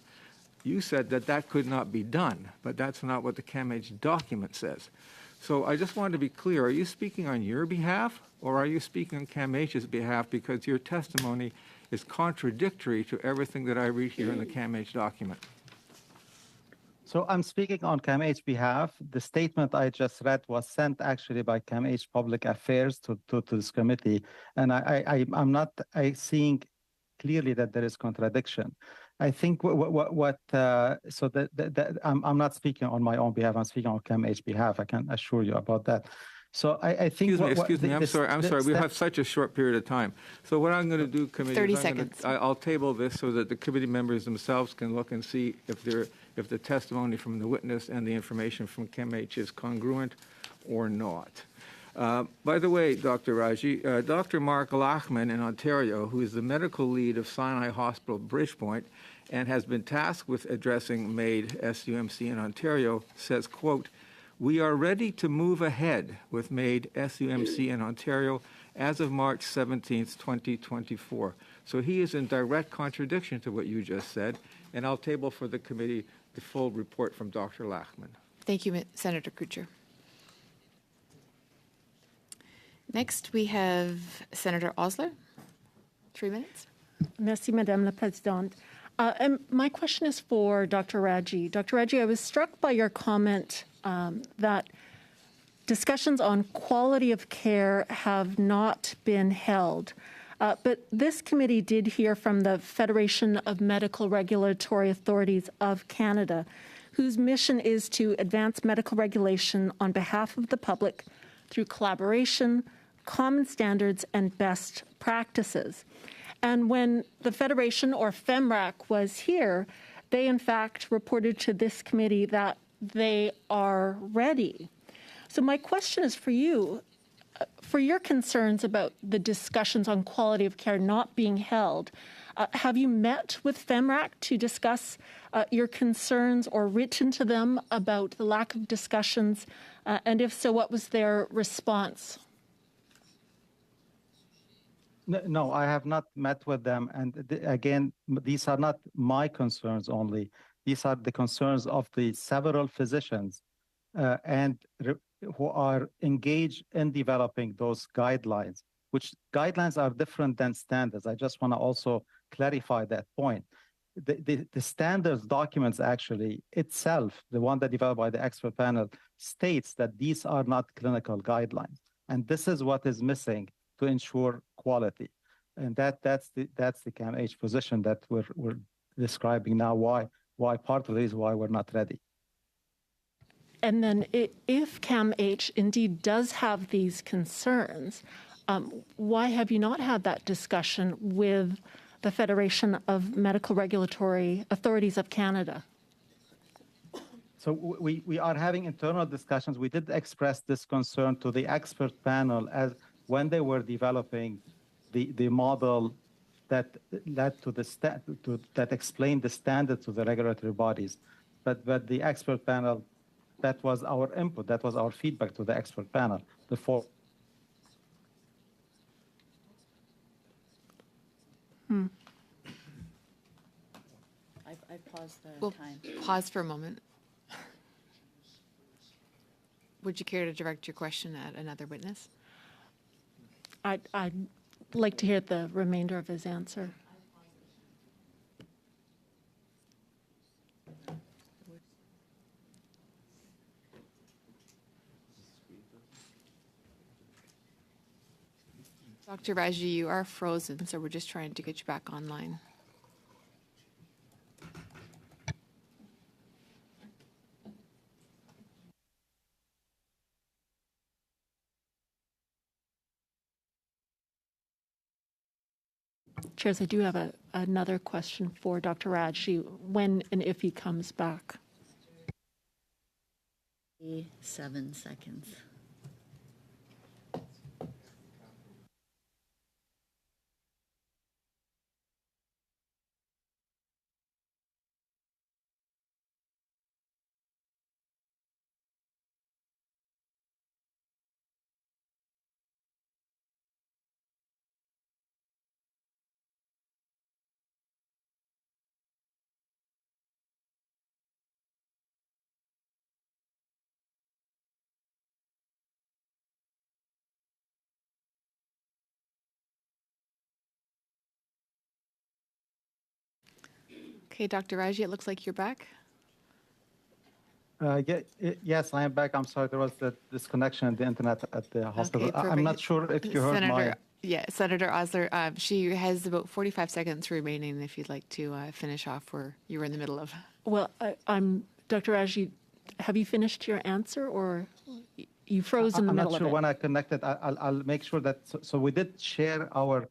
You said that that could not be done, but that's not what the CAMH document says. So I just wanted to be clear, are you speaking on your behalf or are you speaking on CAMH's behalf because your testimony is contradictory to everything that I read here in the CAMH document? So I'm speaking on CAMH's behalf. The statement I just read was sent actually by CAMH Public Affairs to this committee, and I'm not seeing clearly that there is contradiction. I think I'm not speaking on my own behalf. I'm speaking on CAMH's behalf. I can assure you about that. So I think. Excuse me. I'm sorry. We have such a short period of time. So what I'm going to do, committee, 30 seconds. I'll table this so that the committee members themselves can look and see if the testimony from the witness and the information from CAMH is congruent or not. By the way, Dr. Raji, Dr. Mark Lachman in Ontario, who is the medical lead of Sinai Hospital Bridgepoint and has been tasked with addressing MAID SUMC in Ontario, says, quote, "We are ready to move ahead with MAID SUMC in Ontario as of March 17th, 2024. So he is in direct contradiction to what you just said, and I'll table for the committee the full report from Dr. Lachman. Thank you, Senator Kutcher. Next, we have Senator Osler. 3 minutes. Merci, Madame la Présidente. And my question is for Dr. Raji. Dr. Raji, I was struck by your comment that discussions on quality of care have not been held. But this committee did hear from the Federation of Medical Regulatory Authorities of Canada, whose mission is to advance medical regulation on behalf of the public through collaboration, common standards, and best practices. And when the Federation, or FEMRAC, was here, they in fact reported to this committee that they are ready. So my question is for you, for your concerns about the discussions on quality of care not being held, have you met with FEMRAC to discuss your concerns or written to them about the lack of discussions? And if so, what was their response? No, I have not met with them. And again, these are not my concerns only. These are the concerns of the several physicians who are engaged in developing those guidelines, which guidelines are different than standards. I just want to also clarify that point. The standards documents actually itself, the one that developed by the expert panel, states that these are not clinical guidelines. And this is what is missing to ensure quality. And that's the CAMH position that we're describing now, why part of it is why we're not ready. And then if CAMH indeed does have these concerns, why have you not had that discussion with the Federation of Medical Regulatory Authorities of Canada? So we are having internal discussions. We did express this concern to the expert panel as when they were developing the model that led to that explained the standard to the regulatory bodies. But the expert panel, that was our input, that was our feedback to the expert panel before. I paused the We'll time. pause for a moment. Would you care to direct your question at another witness? I'd like to hear the remainder of his answer. Dr. Raji, you are frozen, so we're just trying to get you back online. Chairs, I do have another question for Dr. Raji, when and if he comes back. 7 seconds. Okay, Dr. Raji, it looks like you're back. Yes, I am back. I'm sorry, there was the disconnection of the internet at the hospital. Okay, I'm not sure if you heard my... Yeah, Senator Osler, she has about 45 seconds remaining if you'd like to finish off where you were in the middle of. Well, I'm Dr. Raji, have you finished your answer or you froze in the middle of it? I'm not sure when I connected. I'll make sure that, so we did share our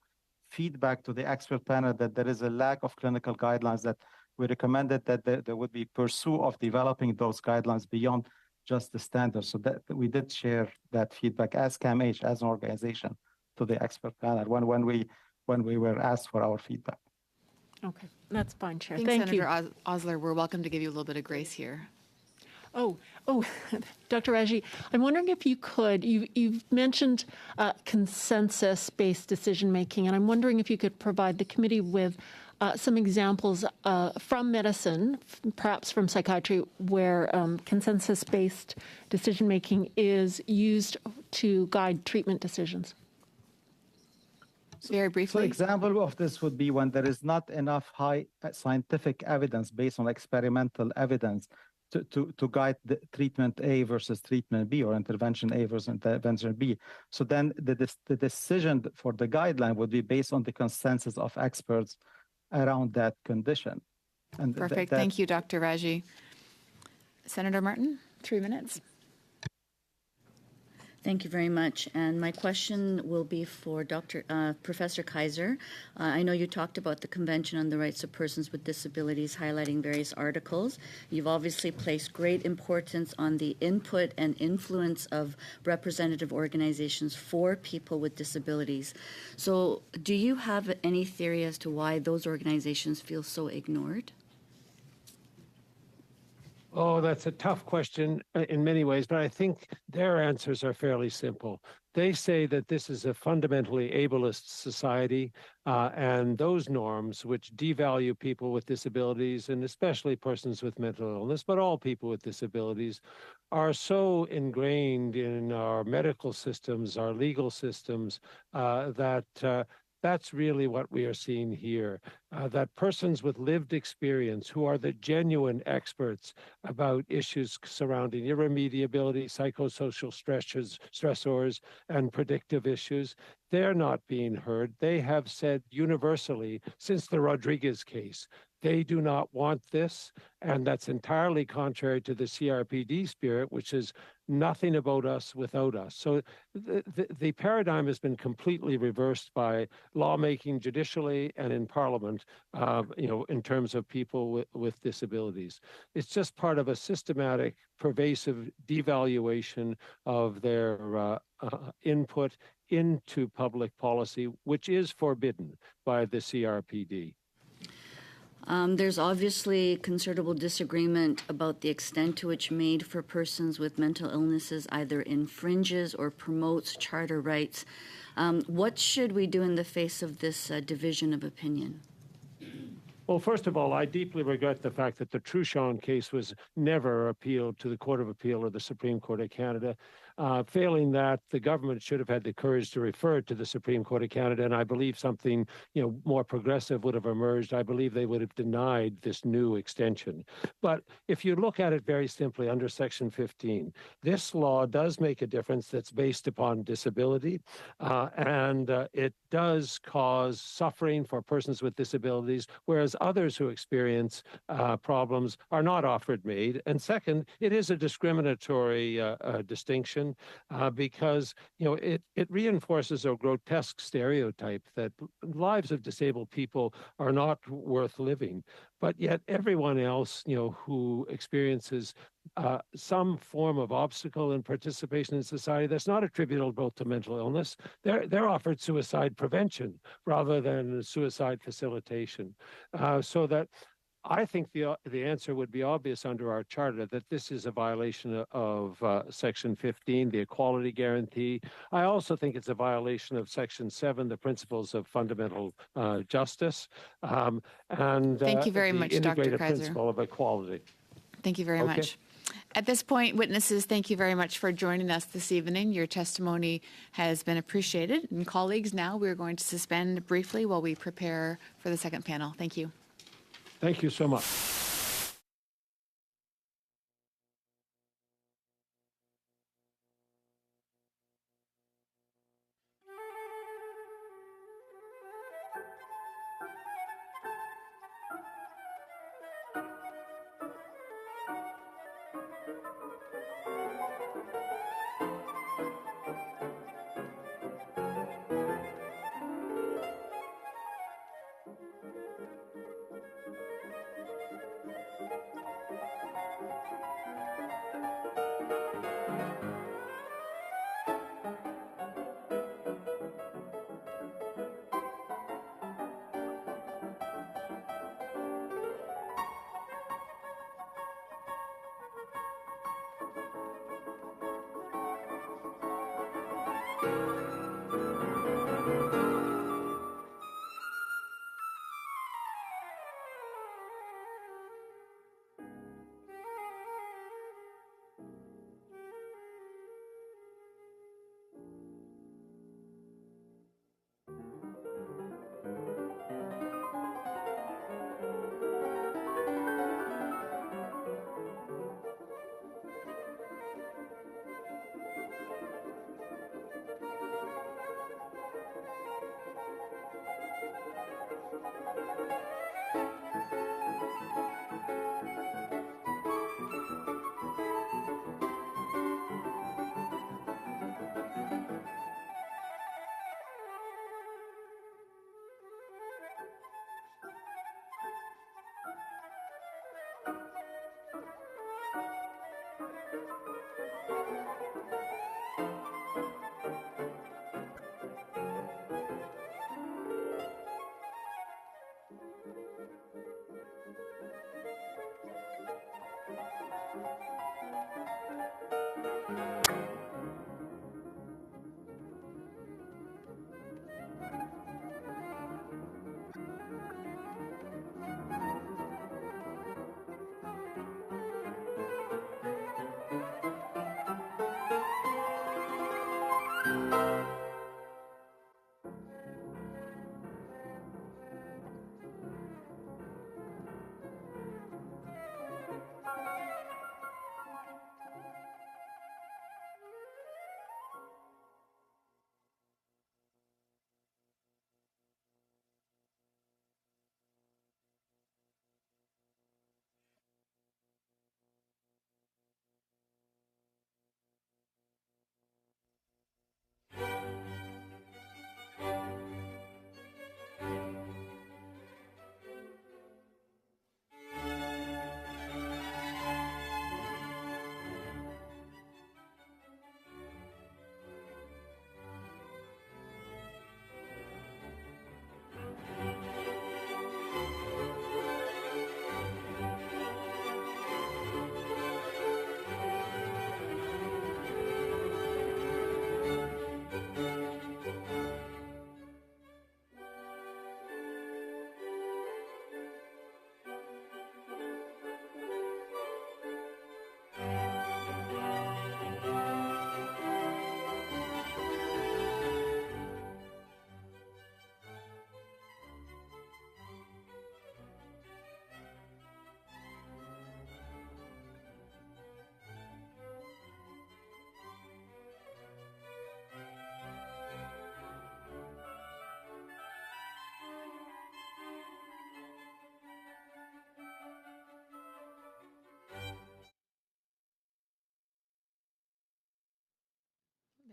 feedback to the expert panel that there is a lack of clinical guidelines, that we recommended that there would be pursuit of developing those guidelines beyond just the standards. So that we did share that feedback as CAMH, as an organization, to the expert panel when we were asked for our feedback. Okay, that's fine, Chair. Thank Thank you. Senator Osler, we're welcome to give you a little bit of grace here. Oh, Dr. Raji, I'm wondering if you could, you've mentioned consensus-based decision-making, and I'm wondering if you could provide the committee with some examples from medicine, perhaps from psychiatry, where consensus-based decision-making is used to guide treatment decisions. Very briefly. So example of this would be when there is not enough high scientific evidence based on experimental evidence to guide the treatment A versus treatment B, or intervention A versus intervention B. So then the decision for the guideline would be based on the consensus of experts around that condition. And perfect. Thank you, Dr. Raji. Senator Martin, 3 minutes. Thank you very much. And my question will be for Professor Kaiser. I know you talked about the Convention on the Rights of Persons with Disabilities, highlighting various articles. You've obviously placed great importance on the input and influence of representative organizations for people with disabilities. So do you have any theory as to why those organizations feel so ignored? Oh, that's a tough question in many ways, but I think their answers are fairly simple. They say that this is a fundamentally ableist society, and those norms, which devalue people with disabilities, and especially persons with mental illness, but all people with disabilities, are so ingrained in our medical systems, our legal systems, that that's really what we are seeing here, that persons with lived experience, who are the genuine experts about issues surrounding irremediability, psychosocial stressors, and predictive issues, they're not being heard. They have said universally, since the Rodriguez case, they do not want this, and that's entirely contrary to the CRPD spirit, which is nothing about us without us. So the paradigm has been completely reversed by lawmaking judicially and in Parliament, in terms of people with disabilities. It's just part of a systematic, pervasive devaluation of their input into public policy, which is forbidden by the CRPD. There's obviously considerable disagreement about the extent to which Made for Persons with Mental Illnesses either infringes or promotes charter rights. What should we do in the face of this division of opinion? Well, first of all, I deeply regret the fact that the Truchon case was never appealed to the Court of Appeal or the Supreme Court of Canada. Failing that, the government should have had the courage to refer it to the Supreme Court of Canada, and I believe something more progressive would have emerged. I believe they would have denied this new extension. But if you look at it very simply under Section 15, this law does make a difference that's based upon disability, and it does cause suffering for persons with disabilities, whereas others who experience problems are not offered MAID. And second, it is a discriminatory distinction because it reinforces a grotesque stereotype that lives of disabled people are not worth living. But yet everyone else, who experiences some form of obstacle in participation in society that's not attributable to mental illness, they're offered suicide prevention rather than suicide facilitation. So that I think the answer would be obvious under our charter that this is a violation of Section 15, the equality guarantee. I also think it's a violation of Section 7, the principles of fundamental justice, and thank you very much, the integrated Dr. Kaiser. principle of equality. Thank you very much. At this point, witnesses, thank you very much for joining us this evening. Your testimony has been appreciated. And colleagues, now we're going to suspend briefly while we prepare for the second panel. Thank you. Thank you so much.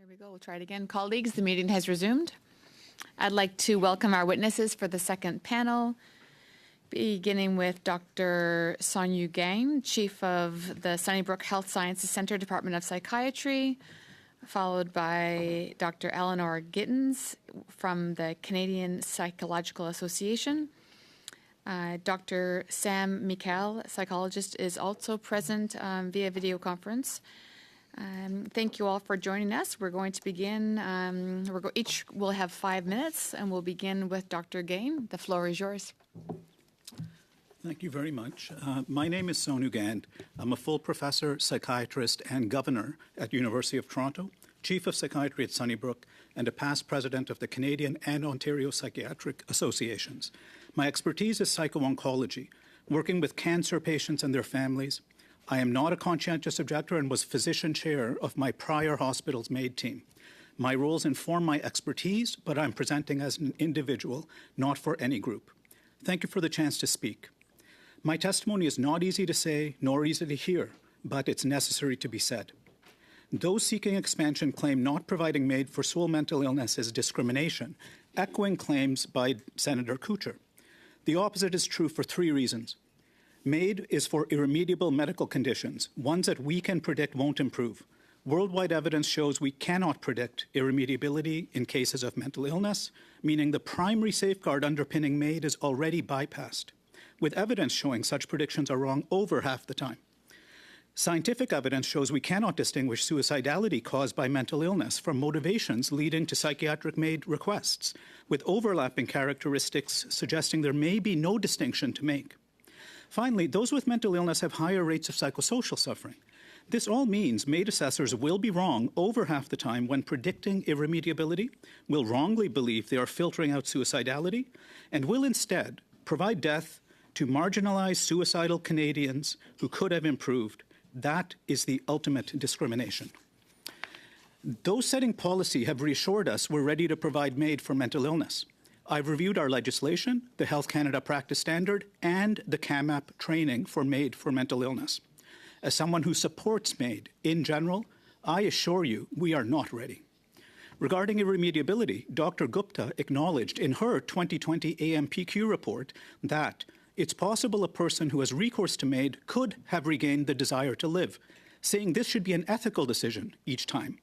we go. We'll try it again. Colleagues, the meeting has resumed. I'd like to welcome our witnesses for the second panel, beginning with Dr. Sonyu Gang, Chief of the Sunnybrook Health Sciences Center, Department of Psychiatry, followed by Dr. Eleanor Gittins from the Canadian Psychological Association. Dr. Sam Mikhael, psychologist, is also present via video conference. Thank you all for joining us. We're going to begin. Each will have 5 minutes, and we'll begin with Dr. Gain. The floor is yours. Thank you very much. My name is Sonu Gand. I'm a full professor, psychiatrist, and governor at University of Toronto, chief of psychiatry at Sunnybrook, and a past president of the Canadian and Ontario Psychiatric Associations. My expertise is psycho-oncology, working with cancer patients and their families. I am not a conscientious objector and was physician chair of my prior hospital's MAID team. My roles inform my expertise, but I'm presenting as an individual, not for any group. Thank you for the chance to speak. My testimony is not easy to say nor easy to hear, but it's necessary to be said. Those seeking expansion claim not providing MAID for sole mental illness as discrimination, echoing claims by Senator Koucher. The opposite is true for 3 reasons. MAID is for irremediable medical conditions, ones that we can predict won't improve. Worldwide evidence shows we cannot predict irremediability in cases of mental illness, meaning the primary safeguard underpinning MAID is already bypassed, with evidence showing such predictions are wrong over half the time. Scientific evidence shows we cannot distinguish suicidality caused by mental illness from motivations leading to psychiatric MAID requests, with overlapping characteristics suggesting there may be no distinction to make. Finally, those with mental illness have higher rates of psychosocial suffering. This all means MAID assessors will be wrong over half the time when predicting irremediability, will wrongly believe they are filtering out suicidality, and will instead provide death to marginalized suicidal Canadians who could have improved. That is the ultimate discrimination. Those setting policy have reassured us we're ready to provide MAID for mental illness. I've reviewed our legislation, the Health Canada Practice Standard, and the CAMAP training for MAID for mental illness. As someone who supports MAID in general, I assure you we are not ready. Regarding irremediability, Dr. Gupta acknowledged in her 2020 AMPQ report that it's possible a person who has recourse to MAID could have regained the desire to live, saying this should be an ethical decision each time.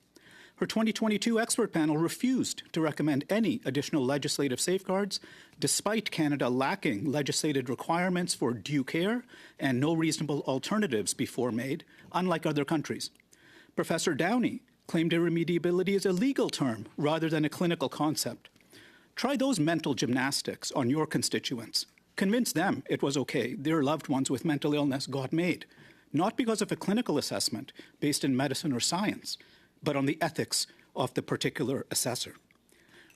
Her 2022 expert panel refused to recommend any additional legislative safeguards, despite Canada lacking legislated requirements for due care and no reasonable alternatives before MAID, unlike other countries. Professor Downey claimed irremediability is a legal term rather than a clinical concept. Try those mental gymnastics on your constituents. Convince them it was okay their loved ones with mental illness got MAID, not because of a clinical assessment based in medicine or science, but on the ethics of the particular assessor.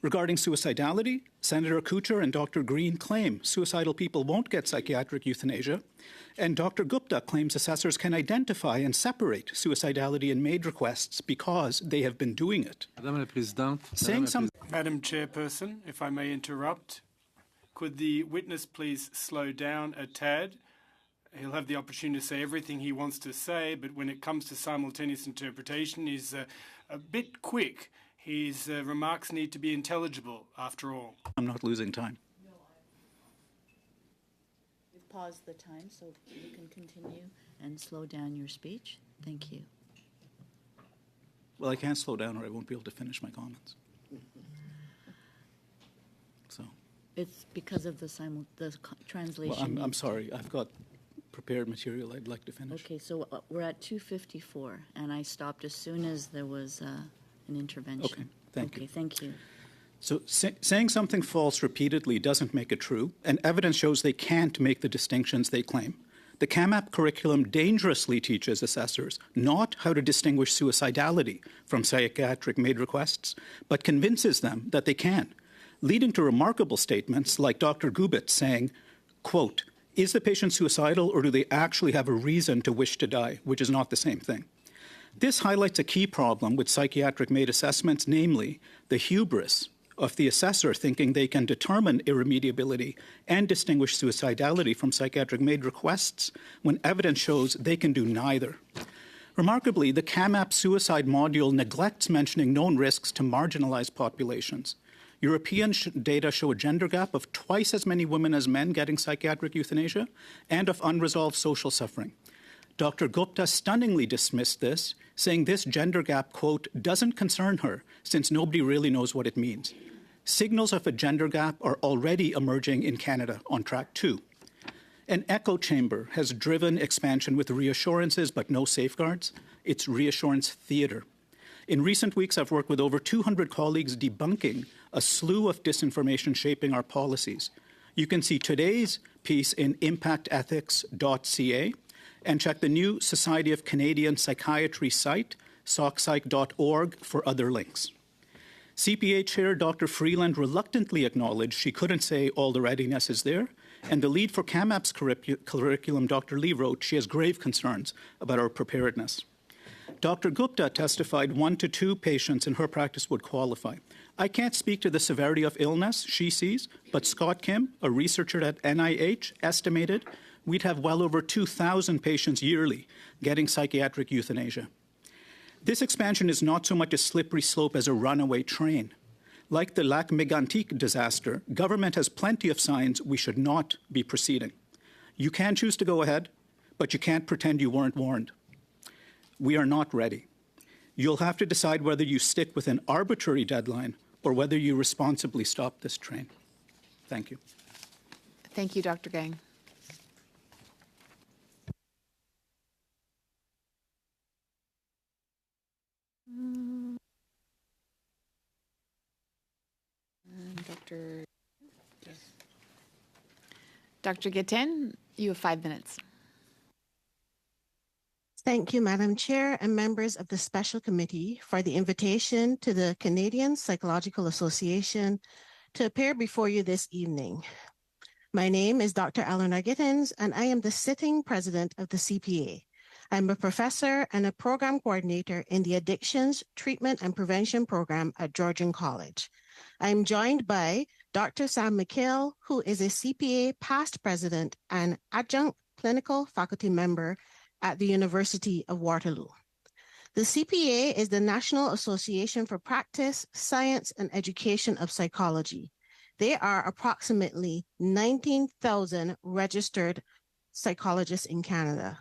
Regarding suicidality, Senator Koucher and Dr. Green claim suicidal people won't get psychiatric euthanasia, and Dr. Gupta claims assessors can identify and separate suicidality in MAID requests because they have been doing it. Madame la Présidente. Madam Chairperson, if I may interrupt, could the witness please slow down a tad? He'll have the opportunity to say everything he wants to say, but when it comes to simultaneous interpretation, he's a bit quick. His remarks need to be intelligible, after all. I'm not losing time. We've paused the time so you can continue and slow down your speech. Thank you. Well, I can't slow down or I won't be able to finish my comments. So. It's because of the translation. Well, I'm sorry. I've got prepared material I'd like to finish. Okay, so we're at 2:54, and I stopped as soon as there was an intervention. Okay, thank you. Okay, thank you. So saying something false repeatedly doesn't make it true, and evidence shows they can't make the distinctions they claim. The CAMAP curriculum dangerously teaches assessors not how to distinguish suicidality from psychiatric MAID requests, but convinces them that they can, leading to remarkable statements like Dr. Gubitz saying, quote, is the patient suicidal or do they actually have a reason to wish to die, which is not the same thing. This highlights a key problem with psychiatric MAID assessments, namely the hubris of the assessor thinking they can determine irremediability and distinguish suicidality from psychiatric MAID requests when evidence shows they can do neither. Remarkably, the CAMAP suicide module neglects mentioning known risks to marginalized populations. European data show a gender gap of twice as many women as men getting psychiatric euthanasia and of unresolved social suffering. Dr. Gupta stunningly dismissed this, saying this gender gap, quote, doesn't concern her since nobody really knows what it means. Signals of a gender gap are already emerging in Canada on track 2. An echo chamber has driven expansion with reassurances but no safeguards. It's reassurance theater. In recent weeks, I've worked with over 200 colleagues debunking a slew of disinformation shaping our policies. You can see today's piece in impactethics.ca and check the new Society of Canadian Psychiatry site, sockpsych.org, for other links. CPA Chair Dr. Freeland reluctantly acknowledged she couldn't say all the readiness is there, and the lead for CAMAP's curriculum, Dr. Lee, wrote she has grave concerns about our preparedness. Dr. Gupta testified 1 to 2 patients in her practice would qualify. I can't speak to the severity of illness she sees, but Scott Kim, a researcher at NIH, estimated we'd have well over 2,000 patients yearly getting psychiatric euthanasia. This expansion is not so much a slippery slope as a runaway train. Like the Lac Mégantic disaster, government has plenty of signs we should not be proceeding. You can choose to go ahead, but you can't pretend you weren't warned. We are not ready. You'll have to decide whether you stick with an arbitrary deadline or whether you responsibly stop this train. Thank you. Thank you, Dr. Gang. Dr. Guettin, you have 5 minutes. Thank you, Madam Chair and members of the Special Committee for the invitation to the Canadian Psychological Association to appear before you this evening. My name is Dr. Eleanor Gittins, and I am the sitting president of the CPA. I'm a professor and a program coordinator in the Addictions Treatment and Prevention Program at Georgian College. I'm joined by Dr. Sam McHale, who is a CPA past president and adjunct clinical faculty member at the University of Waterloo. The CPA is the National Association for Practice, Science, and Education of Psychology. There are approximately 19,000 registered psychologists in Canada.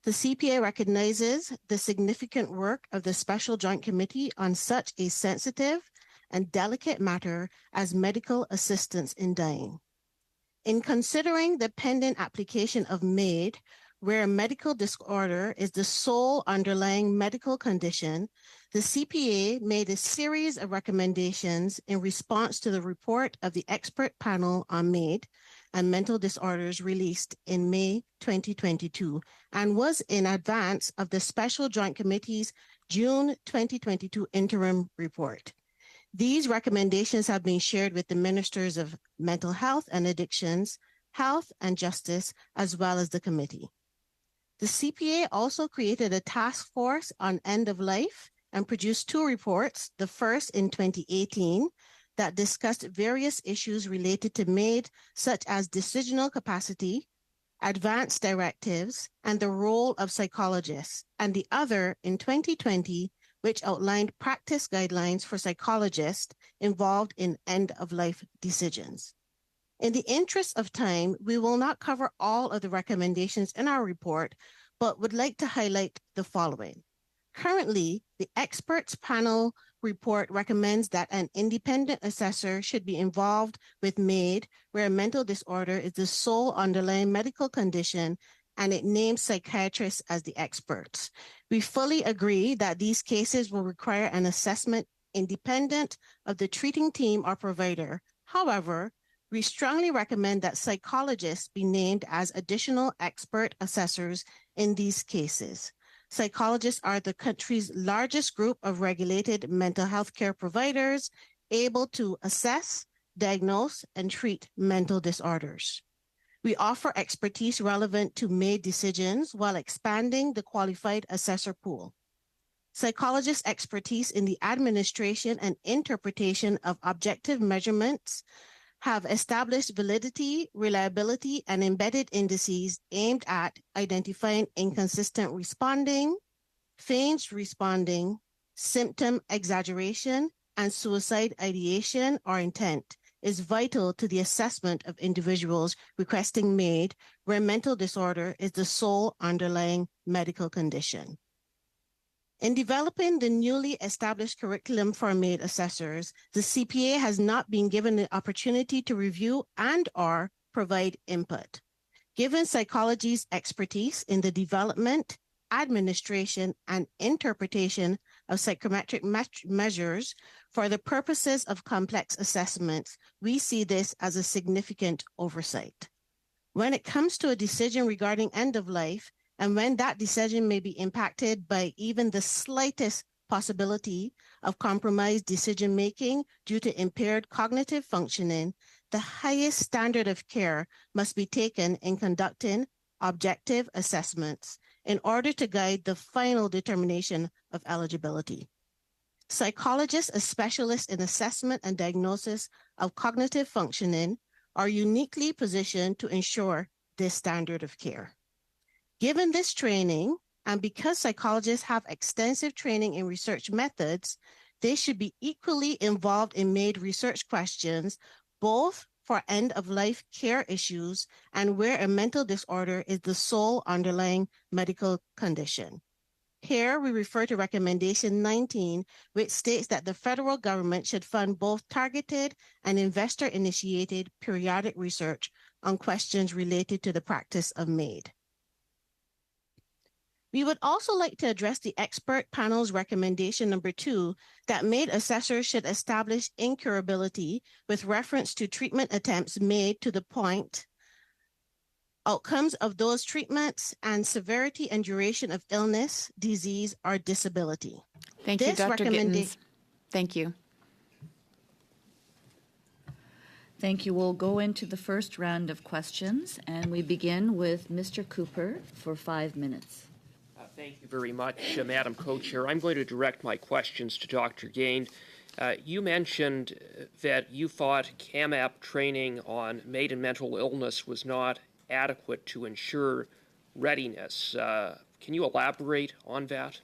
The CPA recognizes the significant work of the Special Joint Committee on such a sensitive and delicate matter as medical assistance in dying. In considering the pending application of MAID, where a medical disorder is the sole underlying medical condition, the CPA made a series of recommendations in response to the report of the expert panel on MAID and mental disorders released in May 2022 and was in advance of the Special Joint Committee's June 2022 interim report. These recommendations have been shared with the Ministers of Mental Health and Addictions, Health and Justice, as well as the committee. The CPA also created a task force on end of life and produced 2 reports, the first in 2018, that discussed various issues related to MAID, such as decisional capacity, advanced directives, and the role of psychologists, and the other in 2020, which outlined practice guidelines for psychologists involved in end-of-life decisions. In the interest of time, we will not cover all of the recommendations in our report, but would like to highlight the following. Currently, the experts panel report recommends that an independent assessor should be involved with MAID, where a mental disorder is the sole underlying medical condition, and it names psychiatrists as the experts. We fully agree that these cases will require an assessment independent of the treating team or provider. However, we strongly recommend that psychologists be named as additional expert assessors in these cases. Psychologists are the country's largest group of regulated mental health care providers able to assess, diagnose, and treat mental disorders. We offer expertise relevant to MAID decisions while expanding the qualified assessor pool. Psychologists' expertise in the administration and interpretation of objective measurements have established validity, reliability, and embedded indices aimed at identifying inconsistent responding, phased responding, symptom exaggeration, and suicide ideation or intent is vital to the assessment of individuals requesting MAID where mental disorder is the sole underlying medical condition. In developing the newly established curriculum for MAID assessors, the CPA has not been given the opportunity to review and/or provide input. Given psychology's expertise in the development, administration, and interpretation of psychometric measures for the purposes of complex assessments, we see this as a significant oversight. When it comes to a decision regarding end of life, and when that decision may be impacted by even the slightest possibility of compromised decision-making due to impaired cognitive functioning, the highest standard of care must be taken in conducting objective assessments in order to guide the final determination of eligibility. Psychologists, as specialists in assessment and diagnosis of cognitive functioning, are uniquely positioned to ensure this standard of care. Given this training, and because psychologists have extensive training in research methods, they should be equally involved in MAID research questions, both for end-of-life care issues and where a mental disorder is the sole underlying medical condition. Here, we refer to Recommendation 19, which states that the federal government should fund both targeted and investor-initiated periodic research on questions related to the practice of MAID. We would also like to address the expert panel's recommendation number 2 that MAID assessors should establish incurability with reference to treatment attempts made to the point, outcomes of those treatments, and severity and duration of illness, disease, or disability. Thank you, Dr. Gittens. Thank you. Thank you. We'll go into the first round of questions, and we begin with Mr. Cooper for 5 minutes. Thank you very much, Madam Co-Chair. I'm going to direct my questions to Dr. Gain. You mentioned that you thought CAMAP training on MAID and mental illness was not adequate to ensure readiness. Can you elaborate on that?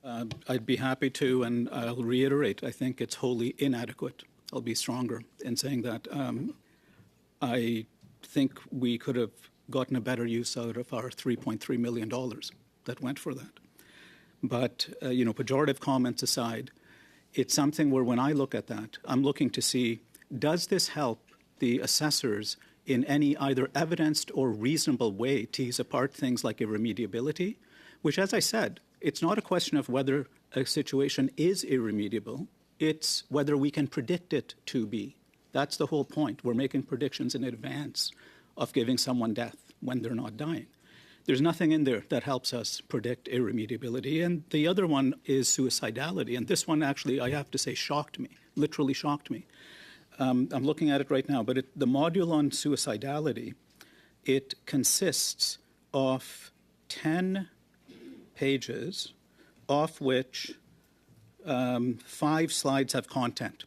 I'd be happy to, and I'll reiterate, I think it's wholly inadequate. I'll be stronger in saying that. I think we could have gotten a better use out of our $3.3 million that went for that. But, pejorative comments aside, it's something where when I look at that, I'm looking to see, does this help the assessors in any either evidenced or reasonable way tease apart things like irremediability, which, as I said, it's not a question of whether a situation is irremediable, it's whether we can predict it to be. That's the whole point. We're making predictions in advance of giving someone death when they're not dying. There's nothing in there that helps us predict irremediability. And the other one is suicidality. And this one actually, I have to say, shocked me, literally shocked me. I'm looking at it right now, but the module on suicidality, it consists of 10 pages, of which 5 slides have content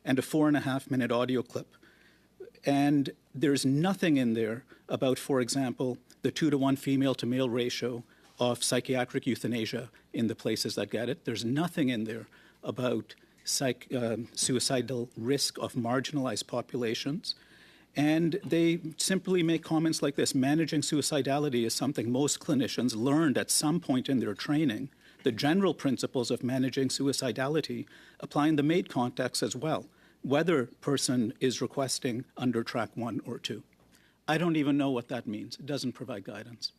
and a 4.5-minute audio clip. And there's nothing in there about, for example, the 2-to-1 female-to-male ratio of psychiatric euthanasia in the places that get it. There's nothing in there about suicidal risk of marginalized populations. And they simply make comments like this: managing suicidality is something most clinicians learned at some point in their training. The general principles of managing suicidality apply in the MAID context as well, whether person is requesting under track 1 or 2. I don't even know what that means. It doesn't provide guidance.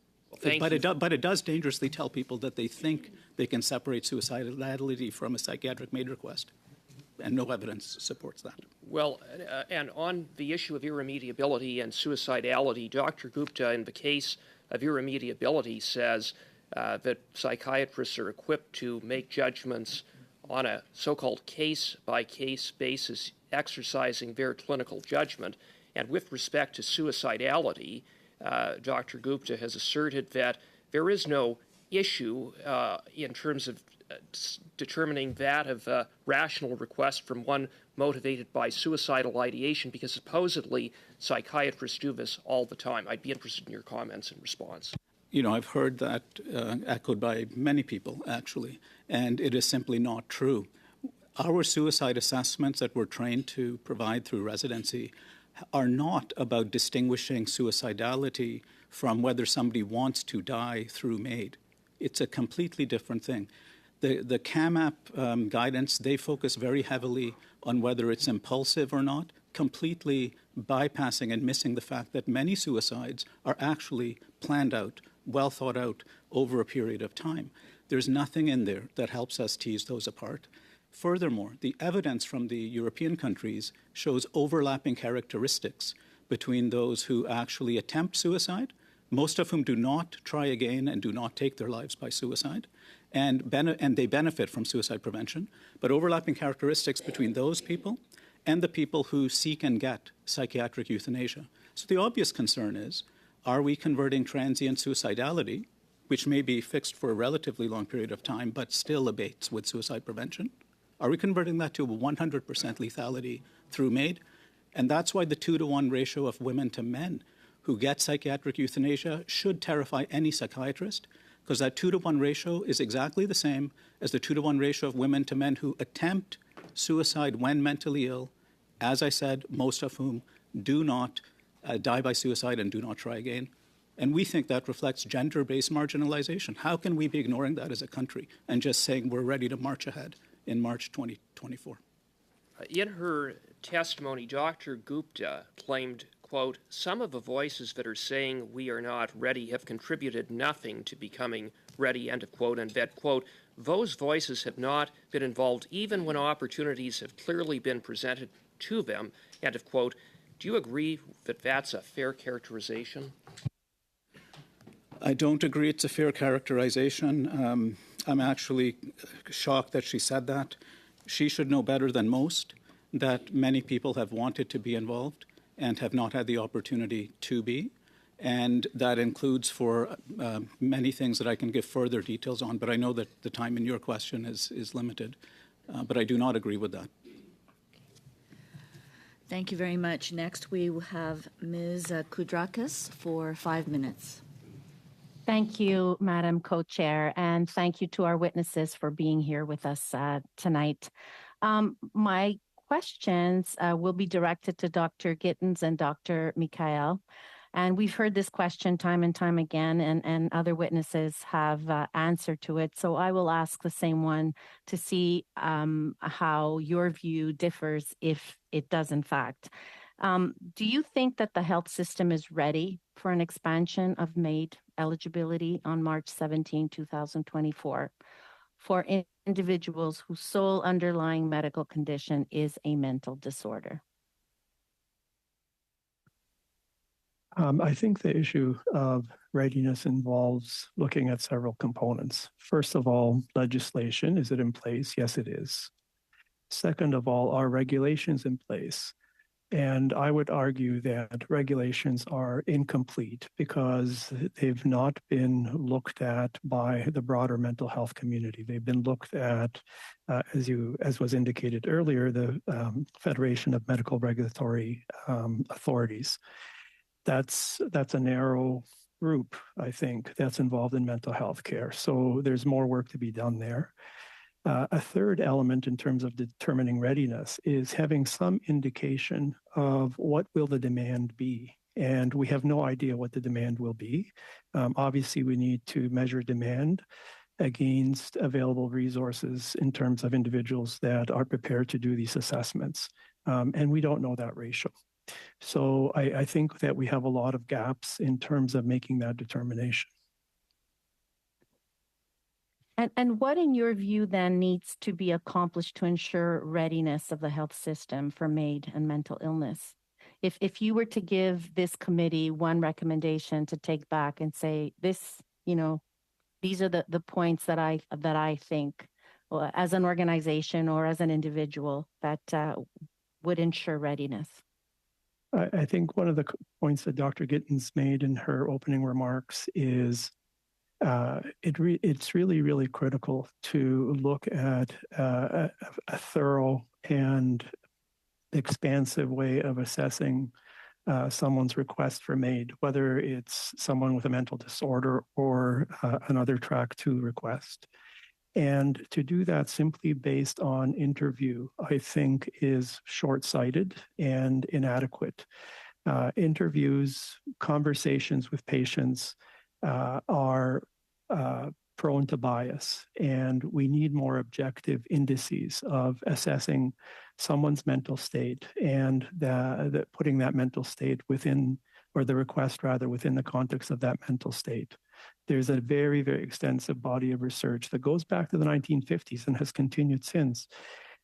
Well, but it does dangerously tell people that they think they can separate suicidality from a psychiatric MAID request, and no evidence supports that. Well, and on the issue of irremediability and suicidality, Dr. Gupta, in the case of irremediability, says that psychiatrists are equipped to make judgments on a so-called case-by-case basis, exercising their clinical judgment. And with respect to suicidality, Dr. Gupta has asserted that there is no issue in terms of determining that of a rational request from one motivated by suicidal ideation, because supposedly psychiatrists do this all the time. I'd be interested in your comments in response. I've heard that echoed by many people, actually, and it is simply not true. Our suicide assessments that we're trained to provide through residency are not about distinguishing suicidality from whether somebody wants to die through MAID. It's a completely different thing. The CAMAP guidance, they focus very heavily on whether it's impulsive or not, completely bypassing and missing the fact that many suicides are actually planned out, well thought out over a period of time. There's nothing in there that helps us tease those apart. Furthermore, the evidence from the European countries shows overlapping characteristics between those who actually attempt suicide, most of whom do not try again and do not take their lives by suicide, and they benefit from suicide prevention, but overlapping characteristics between those people and the people who seek and get psychiatric euthanasia. So the obvious concern is, are we converting transient suicidality, which may be fixed for a relatively long period of time but still abates with suicide prevention? Are we converting that to a 100% lethality through MAID? And that's why the 2-to-1 ratio of women to men who get psychiatric euthanasia should terrify any psychiatrist, because that 2-to-1 ratio is exactly the same as the 2-to-1 ratio of women to men who attempt suicide when mentally ill, as I said, most of whom do not die by suicide and do not try again. And we think that reflects gender-based marginalization. How can we be ignoring that as a country and just saying we're ready to march ahead in March 2024? In her testimony, Dr. Gupta claimed, quote, "Some of the voices that are saying we are not ready have contributed nothing to becoming ready," end of quote, and that, quote, "those voices have not been involved even when opportunities have clearly been presented to them," end of quote. Do you agree that that's a fair characterization? I don't agree it's a fair characterization. I'm actually shocked that she said that. She should know better than most that many people have wanted to be involved and have not had the opportunity to be. And that includes for many things that I can give further details on, but I know that the time in your question is limited. But I do not agree with that. Thank you very much. Next, we will have Ms. Kudrakis for 5 minutes. Thank you, Madam Co-Chair, and thank you to our witnesses for being here with us tonight. My questions will be directed to Dr. Gittins and Dr. Mikhail. And we've heard this question time and time again, and other witnesses have answered to it. So I will ask the same one to see how your view differs, if it does in fact. Do you think that the health system is ready for an expansion of MAID eligibility on March 17, 2024 for individuals whose sole underlying medical condition is a mental disorder? I think the issue of readiness involves looking at several components. First of all, legislation. Is it in place? Yes, it is. Second of all, are regulations in place? And I would argue that regulations are incomplete because they've not been looked at by the broader mental health community. They've been looked at, as was indicated earlier, the Federation of Medical Regulatory Authorities. That's a narrow group, I think, that's involved in mental health care. So there's more work to be done there. A third element in terms of determining readiness is having some indication of what will the demand be. And we have no idea what the demand will be. Obviously, we need to measure demand against available resources in terms of individuals that are prepared to do these assessments. And we don't know that ratio. So I think that we have a lot of gaps in terms of making that determination. And what, in your view, then needs to be accomplished to ensure readiness of the health system for MAID and mental illness? If you were to give this committee one recommendation to take back and say, this, these are the points that I think, well, as an organization or as an individual, that would ensure readiness. I think one of the points that Dr. Gittins made in her opening remarks is it's really, really critical to look at a thorough and expansive way of assessing someone's request for MAID, whether it's someone with a mental disorder or another Track 2 request. And to do that simply based on interview, I think is short-sighted and inadequate. Interviews, conversations with patients are prone to bias, and we need more objective indices of assessing someone's mental state and putting that mental state within, or the request rather, within the context of that mental state. There's a very, very extensive body of research that goes back to the 1950s and has continued since,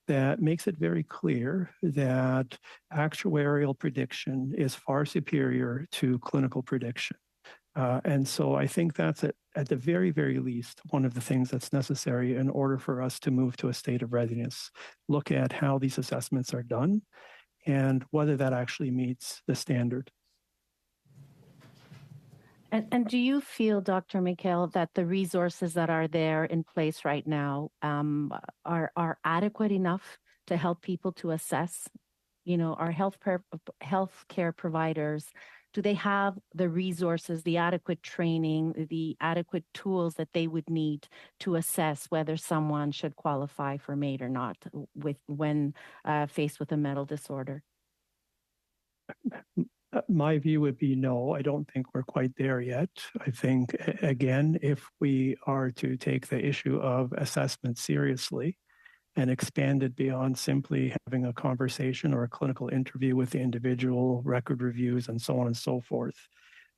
that makes it very clear that actuarial prediction is far superior to clinical prediction. And so I think that's at the very, very least, one of the things that's necessary in order for us to move to a state of readiness. Look at how these assessments are done and whether that actually meets the standard. And do you feel, Dr. Mikhail, that the resources that are there in place right now are adequate enough to help people to assess, our healthcare providers? Do they have the resources, the adequate training, the adequate tools that they would need to assess whether someone should qualify for MAID or not when faced with a mental disorder? My view would be no, I don't think we're quite there yet. I think, again, if we are to take the issue of assessment seriously and expand it beyond simply having a conversation or a clinical interview with the individual, record reviews, and so on and so forth,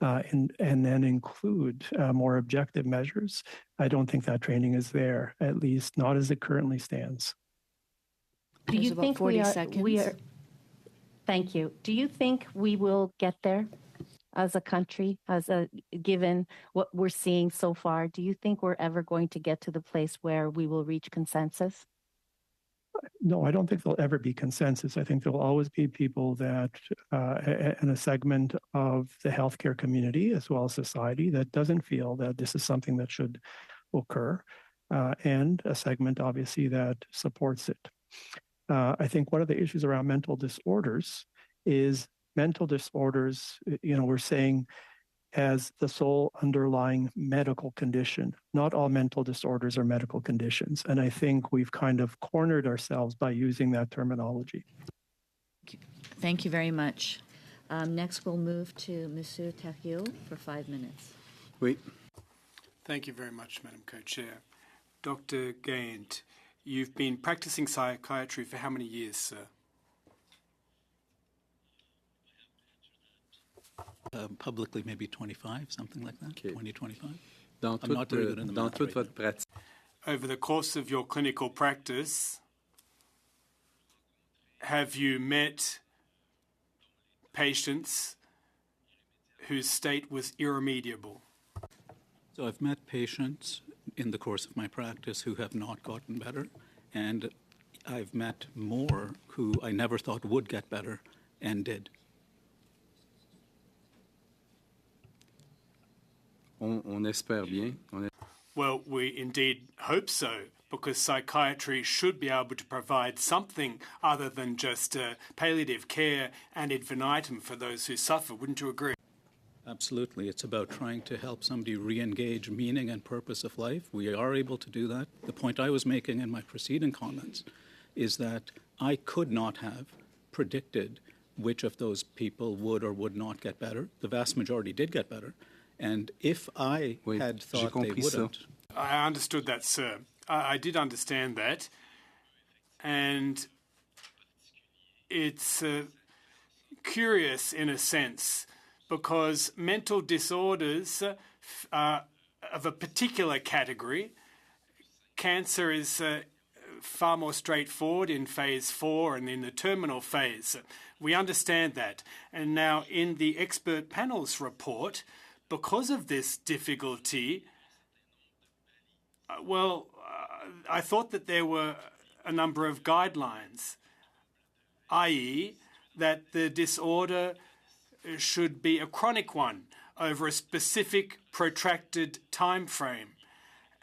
and then include more objective measures, I don't think that training is there, at least not as it currently stands. Do you think 40 we seconds. are? Thank you. Do you think we will get there as a country, given what we're seeing so far? Do you think we're ever going to get to the place where we will reach consensus? No, I don't think there'll ever be consensus. I think there'll always be people that, in a segment of the healthcare community as well as society, that doesn't feel that this is something that should occur, and a segment, obviously, that supports it. I think one of the issues around mental disorders is mental disorders, we're saying as the sole underlying medical condition. Not all mental disorders are medical conditions. And I think we've kind of cornered ourselves by using that terminology. Thank you very much. Next, we'll move to Monsieur Thériault for 5 minutes. Oui. Thank you very much, Madam Co-Chair. Dr. Gant, you've been practicing psychiatry for how many years, sir? Publicly, maybe 25, something like that, Okay. 20, 25. Dans I'm not very good in the math toute right votre pratique. Over the course of your clinical practice, have you met patients whose state was irremediable? So I've met patients in the course of my practice who have not gotten better, and I've met more who I never thought would get better and did. On espère bien. Well, we indeed hope so, because psychiatry should be able to provide something other than just palliative care and ad infinitum for those who suffer. Wouldn't you agree? Absolutely. It's about trying to help somebody re-engage meaning and purpose of life. We are able to do that. The point I was making in my preceding comments is that I could not have predicted which of those people would or would not get better. The vast majority did get better. And if I had thought they wouldn't... I understood that, sir. I did understand that. And it's curious in a sense, because mental disorders are of a particular category. Cancer is far more straightforward in phase 4 and in the terminal phase. We understand that. And now in the expert panel's report, because of this difficulty, I thought that there were a number of guidelines, i.e. that the disorder should be a chronic one over a specific protracted time frame,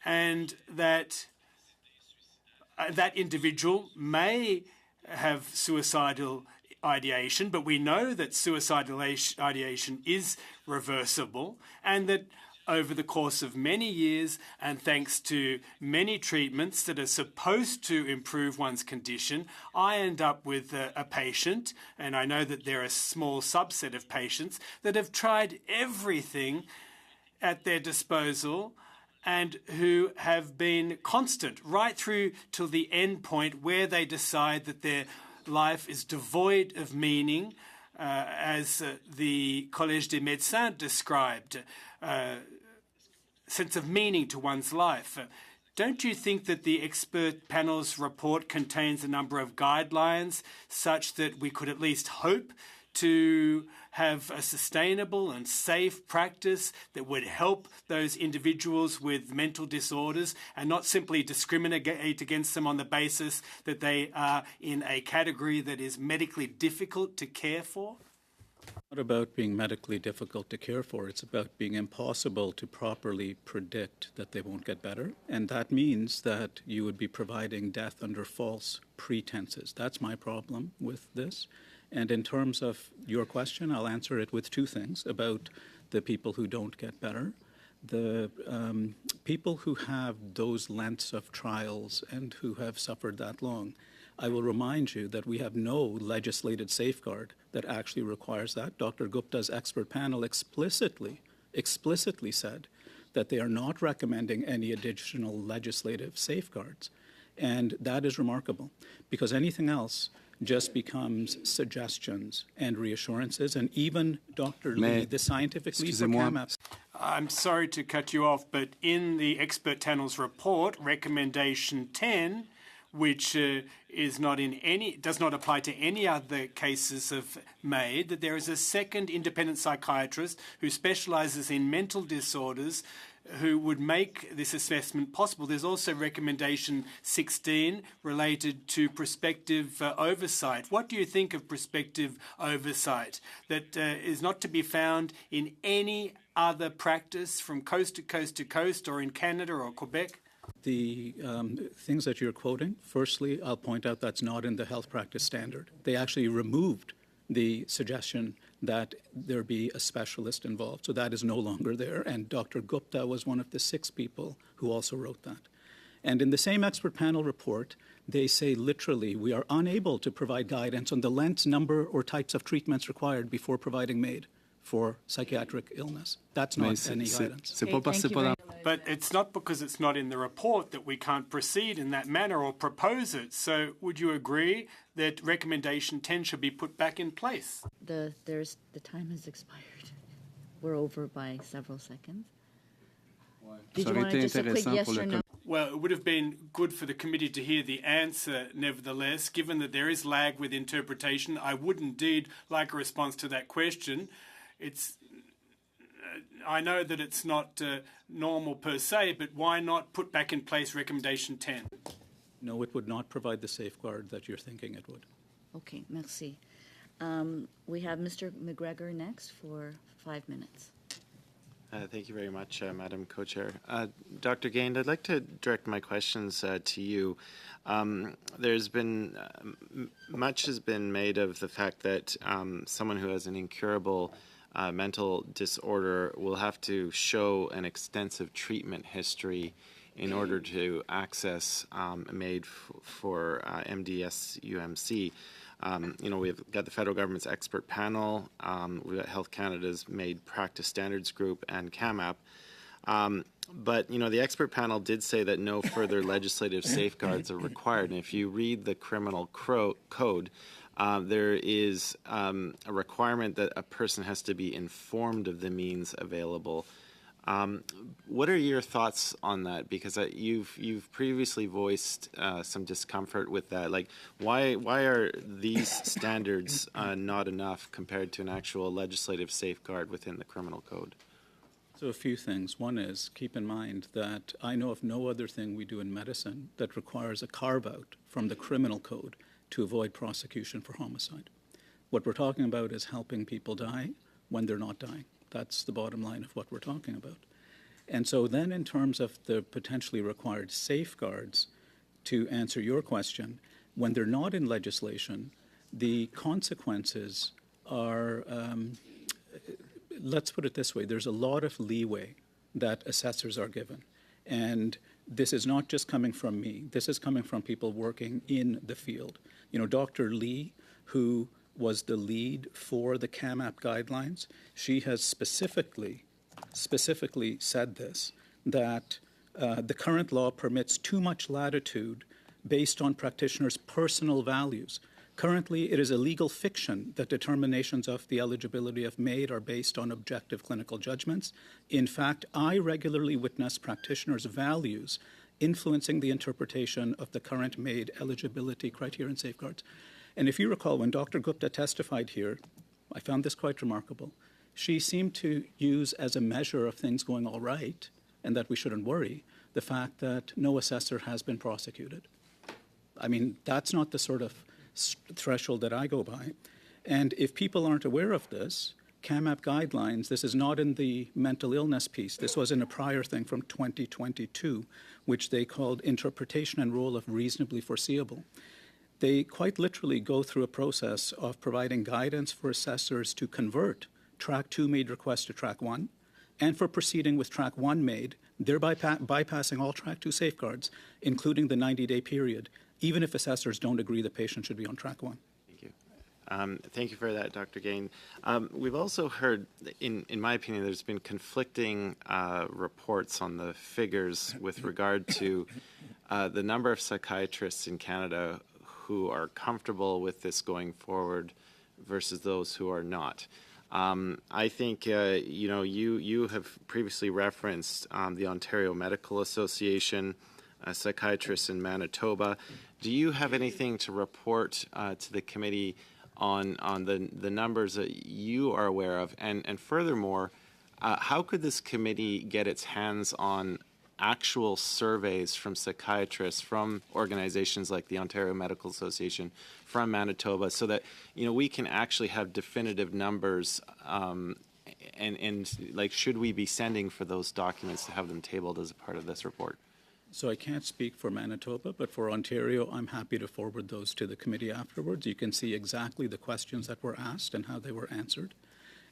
and that that individual may have suicidal ideation, but we know that suicidal ideation is reversible, and that over the course of many years and thanks to many treatments that are supposed to improve one's condition, I end up with a patient, and I know that there are a small subset of patients that have tried everything at their disposal and who have been constant right through till the end point where they decide that their life is devoid of meaning, as the Collège des Médecins described, sense of meaning to one's life. Don't you think that the expert panel's report contains a number of guidelines such that we could at least hope to have a sustainable and safe practice that would help those individuals with mental disorders and not simply discriminate against them on the basis that they are in a category that is medically difficult to care for? Not about being medically difficult to care for. It's about being impossible to properly predict that they won't get better. And that means that you would be providing death under false pretenses. That's my problem with this. And in terms of your question, I'll answer it with two things about the people who don't get better. The people who have those lengths of trials and who have suffered that long, I will remind you that we have no legislated safeguard that actually requires that. Dr. Gupta's expert panel explicitly said that they are not recommending any additional legislative safeguards. And that is remarkable, because anything else just becomes suggestions and reassurances. And even Dr. Lee, the scientific lead for CAMAP. I'm sorry to cut you off, but in the expert panel's report, recommendation 10, which does not apply to any other cases of MAID, that there is a second independent psychiatrist who specialises in mental disorders who would make this assessment possible. There's also recommendation 16 related to prospective oversight. What do you think of prospective oversight that is not to be found in any other practice from coast to coast to coast, or in Canada or Quebec? The things that you're quoting, firstly, I'll point out that's not in the health practice standard. They actually removed the suggestion that there be a specialist involved. So that is no longer there. And Dr. Gupta was one of the 6 people who also wrote that. And in the same expert panel report, they say literally, we are unable to provide guidance on the length, number, or types of treatments required before providing MAID for psychiatric illness. That's not any guidance. But it's not because it's not in the report that we can't proceed in that manner or propose it. So would you agree that recommendation 10 should be put back in place? The time has expired. We're over by several seconds. Did you want to just a quick yes or no? Well, it would have been good for the committee to hear the answer, nevertheless. Given that there is lag with interpretation, I would indeed like a response to that question. I know that it's not normal per se, but why not put back in place recommendation 10? No, it would not provide the safeguard that you're thinking it would. Okay, merci. We have Mr. McGregor next for 5 minutes. Thank you very much, Madam Co-Chair. Dr. Gained, I'd like to direct my questions to you. There's been much has been made of the fact that someone who has an incurable mental disorder will have to show an extensive treatment history in order to access MAID for MDS-UMC. We've got the federal government's expert panel, we've got Health Canada's MAID Practice Standards Group, and CAMAP. But, the expert panel did say that no further legislative safeguards are required. And if you read the criminal code, there is a requirement that a person has to be informed of the means available. What are your thoughts on that? Because you've previously voiced some discomfort with that. Like, why are these standards not enough compared to an actual legislative safeguard within the criminal code? So a few things. One is, keep in mind that I know of no other thing we do in medicine that requires a carve-out from the criminal code to avoid prosecution for homicide. What we're talking about is helping people die when they're not dying. That's the bottom line of what we're talking about. And so then in terms of the potentially required safeguards, to answer your question, when they're not in legislation, the consequences are, let's put it this way, there's a lot of leeway that assessors are given. And this is not just coming from me. This is coming from people working in the field. You know, Dr. Lee, who was the lead for the CAMAP guidelines, she has specifically said this, that the current law permits too much latitude based on practitioners' personal values. Currently, it is a legal fiction that determinations of the eligibility of MAID are based on objective clinical judgments. In fact, I regularly witness practitioners' values influencing the interpretation of the current MAID eligibility criteria and safeguards. And if you recall, when Dr. Gupta testified here, I found this quite remarkable. She seemed to use as a measure of things going all right and that we shouldn't worry, the fact that no assessor has been prosecuted. I mean, that's not the sort of threshold that I go by. And if people aren't aware of this, CAMAP guidelines, this is not in the mental illness piece. This was in a prior thing from 2022, which they called Interpretation and Role of Reasonably Foreseeable. They quite literally go through a process of providing guidance for assessors to convert Track 2 MAID requests to Track 1, and for proceeding with Track 1 MAID, thereby bypassing all Track 2 safeguards, including the 90-day period, even if assessors don't agree the patient should be on Track 1. Thank you. Thank you for that, Dr. Gain. We've also heard, in my opinion, there's been conflicting reports on the figures with regard to the number of psychiatrists in Canada who are comfortable with this going forward versus those who are not. I think, you have previously referenced the Ontario Medical Association, psychiatrists in Manitoba. Do you have anything to report to the committee on the numbers that you are aware of? And furthermore, how could this committee get its hands on actual surveys from psychiatrists, from organizations like the Ontario Medical Association, from Manitoba, so that we can actually have definitive numbers? And should we be sending for those documents to have them tabled as a part of this report? So I can't speak for Manitoba, but for Ontario, I'm happy to forward those to the committee afterwards. You can see exactly the questions that were asked and how they were answered.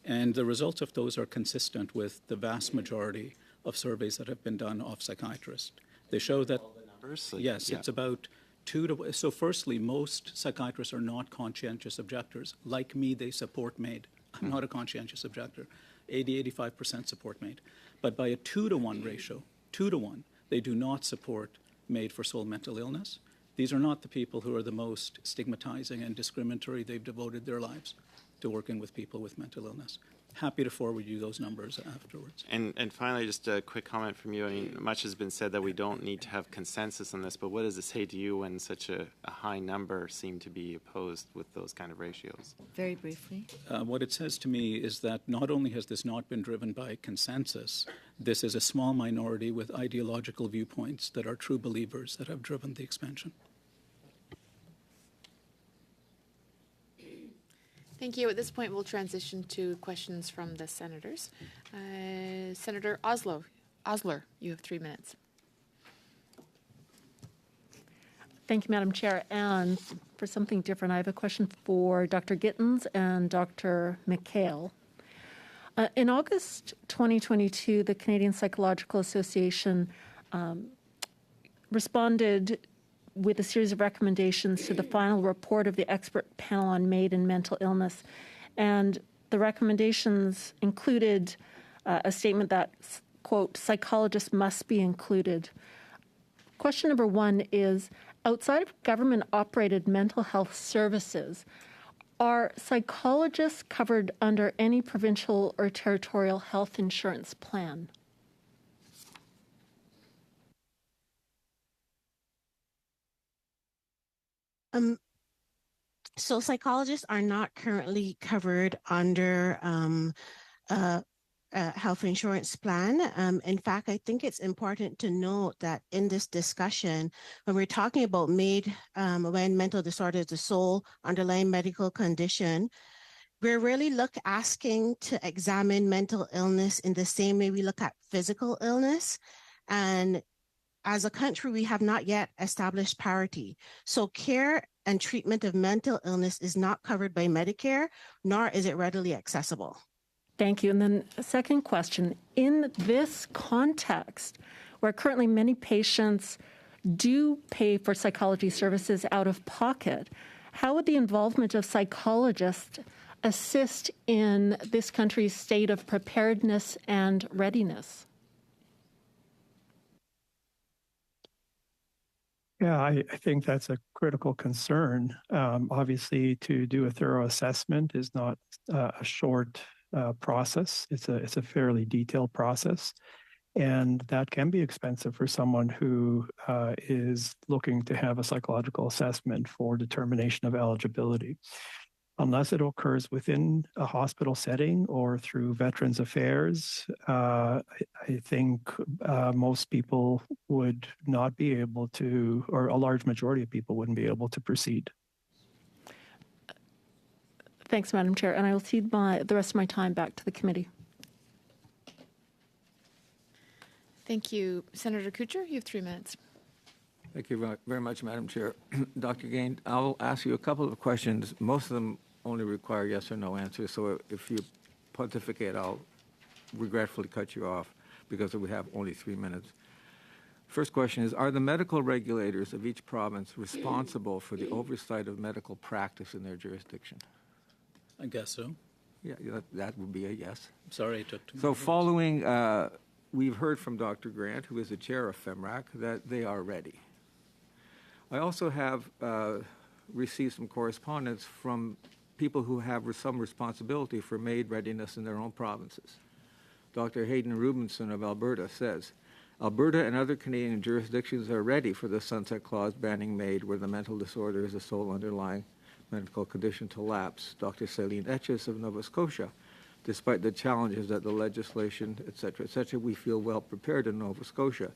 And the results of those are consistent with the vast majority of surveys that have been done of psychiatrists. They show that, yes, it's about 2 to 1. So firstly, most psychiatrists are not conscientious objectors. Like me, they support MAID. I'm not a conscientious objector. 85% support MAID. But by a 2 to 1 ratio, 2 to 1, they do not support MAID for sole mental illness. These are not the people who are the most stigmatizing and discriminatory. They've devoted their lives to working with people with mental illness. Happy to forward you those numbers afterwards. And finally, just a quick comment from you. I mean, much has been said that we don't need to have consensus on this, but what does it say to you when such a high number seem to be opposed with those kind of ratios? Very briefly. What it says to me is that not only has this not been driven by consensus, this is a small minority with ideological viewpoints that are true believers that have driven the expansion. Thank you. At this point, we'll transition to questions from the senators. Senator Osler, you have 3 minutes. Thank you, Madam Chair. And for something different, I have a question for Dr. Gittins and Dr. McHale. In August 2022, the Canadian Psychological Association responded with a series of recommendations to the final report of the expert panel on MAID and mental illness. And the recommendations included a statement that, quote, psychologists must be included. Question number 1 is, outside of government-operated mental health services, are psychologists covered under any provincial or territorial health insurance plan? So psychologists are not currently covered under a health insurance plan. In fact, I think it's important to note that in this discussion, when we're talking about MAID, when mental disorder is the sole underlying medical condition, we're really asking to examine mental illness in the same way we look at physical illness. And as a country, we have not yet established parity. So care and treatment of mental illness is not covered by Medicare, nor is it readily accessible. Thank you. And then a second question. In this context, where currently many patients do pay for psychology services out of pocket, how would the involvement of psychologists assist in this country's state of preparedness and readiness? Yeah, I think that's a critical concern. Obviously, to do a thorough assessment is not a short process. It's a fairly detailed process, and that can be expensive for someone who is looking to have a psychological assessment for determination of eligibility. Unless it occurs within a hospital setting or through Veterans Affairs, I think most people would not be able to, or a large majority of people wouldn't be able to proceed. Thanks, Madam Chair. And I will cede the rest of my time back to the committee. Thank you. Senator Kucher, you have 3 minutes. Thank you very much, Madam Chair. Dr. Gain, I'll ask you a couple of questions. Most of them only require yes or no answers. So if you pontificate, I'll regretfully cut you off because we have only 3 minutes. First question is, are the medical regulators of each province responsible for the oversight of medical practice in their jurisdiction? I guess so. Yeah, that would be a yes. Sorry, it took too So many following, we've heard from Dr. Grant, who is the chair of FEMRAC, that they are ready. I also have received some correspondence from people who have some responsibility for MAID readiness in their own provinces. Dr. Hayden Rubinson of Alberta says, Alberta and other Canadian jurisdictions are ready for the sunset clause banning MAID where the mental disorder is the sole underlying medical condition to lapse. Dr. Celine Etches of Nova Scotia, despite the challenges that the legislation, et cetera, we feel well prepared in Nova Scotia.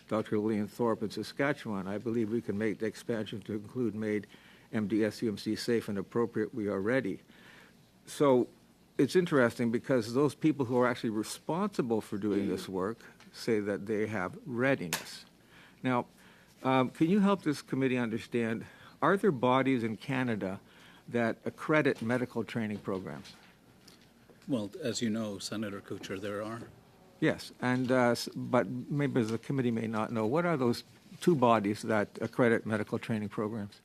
Dr. Lillian Thorpe in Saskatchewan, I believe we can make the expansion to include MAID, MD-SUMC safe and appropriate. We are ready. So it's interesting because those people who are actually responsible for doing this work say that they have readiness. Now, can you help this committee understand, are there bodies in Canada that accredit medical training programs? Well, as you know, Senator Kucher, there are. Yes, and but maybe the committee may not know. What are those two bodies that accredit medical training programs?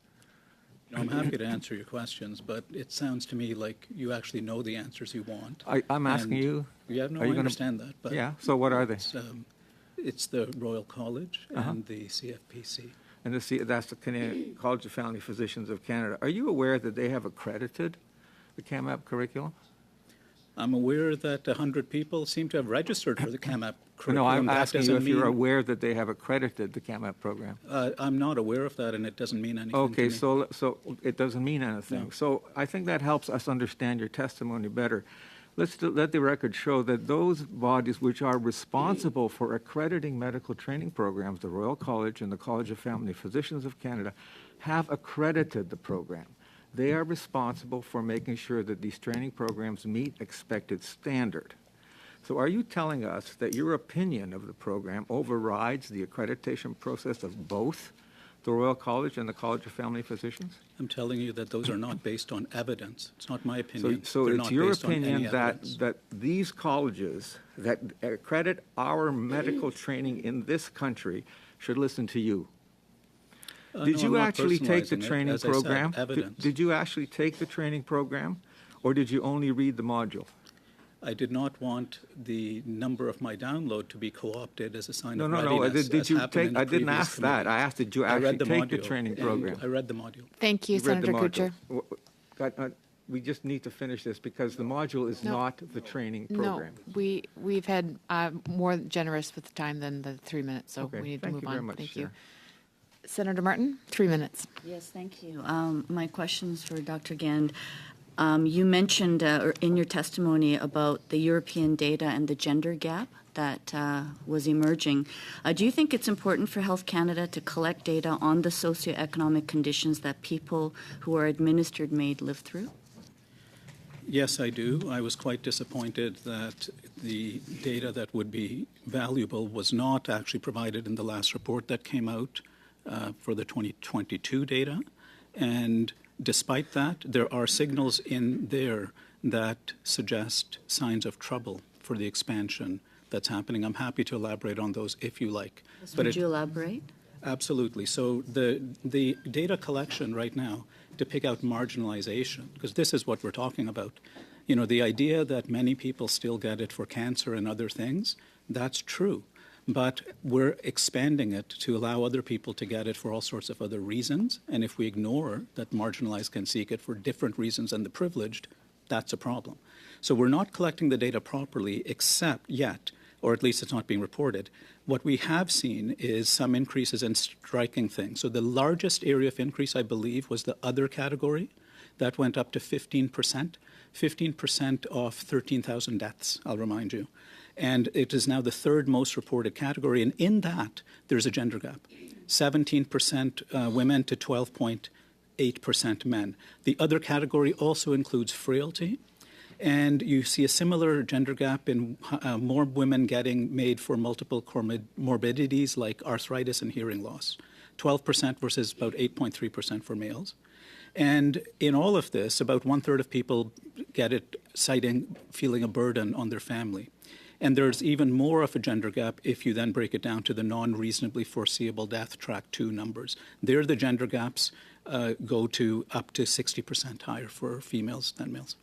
I'm happy to answer your questions, but it sounds to me like you actually know the answers you want. I'm asking you. Yeah, no, I understand that. But yeah, so what are they? It's the Royal College and the CFPC. And that's the Canadian College of Family Physicians of Canada. Are you aware that they have accredited the CAMAP curriculum? I'm aware that 100 people seem to have registered for the CAMAP curriculum. No, I'm asking you if you're aware that they have accredited the CAMAP program. I'm not aware of that, and it doesn't mean anything Okay, to me. so it doesn't mean anything. No. So I think that helps us understand your testimony better. Let's let the record show that those bodies which are responsible for accrediting medical training programs, the Royal College and the College of Family Physicians of Canada, have accredited the program. They are responsible for making sure that these training programs meet expected standard. So are you telling us that your opinion of the program overrides the accreditation process of both the Royal College and the College of Family Physicians? I'm telling you that those are not based on evidence. It's not my opinion. So They're it's not your based on any opinion evidence. that these colleges that accredit our medical training in this country should listen to you? Did no, you I'm not actually take the personalizing it. training As I said, program? evidence. Did you actually take the training program, or did you only read the module? I did not want the number of my download to be co-opted as a sign No, of no, readiness. no. Did as you happened in take? the I didn't previous ask that. committee. I asked, did you I read actually the take the module, training and program? I read the module. Thank you, You read the Senator module. Kucher. We just need to finish this because the module is No. not the training program. No, we've had more generous with the time than the 3 minutes, so Okay, we need to thank move you on. very much, Thank you. Chair. Senator Martin, 3 minutes. Yes, thank you. My question is for Dr. Gand. You mentioned in your testimony about the European data and the gender gap that was emerging. Do you think it's important for Health Canada to collect data on the socioeconomic conditions that people who are administered MAID live through? Yes, I do. I was quite disappointed that the data that would be valuable was not actually provided in the last report that came out for the 2022 data. And despite that, there are signals in there that suggest signs of trouble for the expansion that's happening. I'm happy to elaborate on those if you like. Would you elaborate? Absolutely. So the data collection right now to pick out marginalization, because this is what we're talking about. You know, the idea that many people still get it for cancer and other things, that's true. But we're expanding it to allow other people to get it for all sorts of other reasons. And if we ignore that marginalized can seek it for different reasons than the privileged, that's a problem. So we're not collecting the data properly except yet, or at least it's not being reported. What we have seen is some increases in striking things. So the largest area of increase, I believe, was the other category. That went up to 15%. 15% of 13,000 deaths, I'll remind you. And it is now the third most reported category. And in that, there's a gender gap. 17% women to 12.8% men. The other category also includes frailty. And you see a similar gender gap in more women getting made for multiple comorbidities like arthritis and hearing loss. 12% versus about 8.3% for males. And in all of this, about 1/3 of people get it citing feeling a burden on their family. And there's even more of a gender gap if you then break it down to the non-reasonably foreseeable death track 2 numbers. There, the gender gaps go to up to 60% higher for females than males.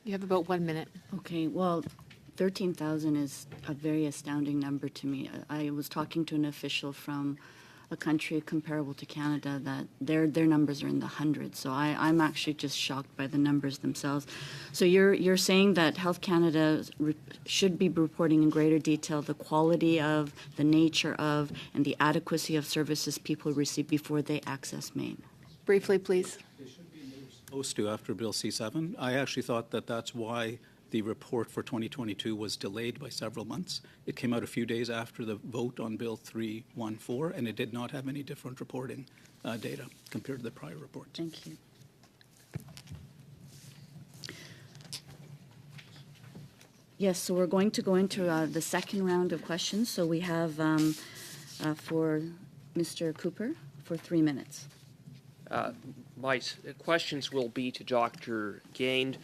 You have about 1 minute. Okay, well, 13,000 is a very astounding number to me. I was talking to an official from a country comparable to Canada that their numbers are in the hundreds. So I'm actually just shocked by the numbers themselves. So you're saying that Health Canada should be reporting in greater detail the quality of, the nature of, and the adequacy of services people receive before they access MAID. Briefly, please. Supposed to after Bill C-7. I actually thought that that's why the report for 2022 was delayed by several months. It came out a few days after the vote on Bill 314, and it did not have any different reporting data compared to the prior report. Thank you. Yes, so we're going to go into the second round of questions. So we have for Mr. Cooper for 3 minutes. My questions will be to Dr. Gainde.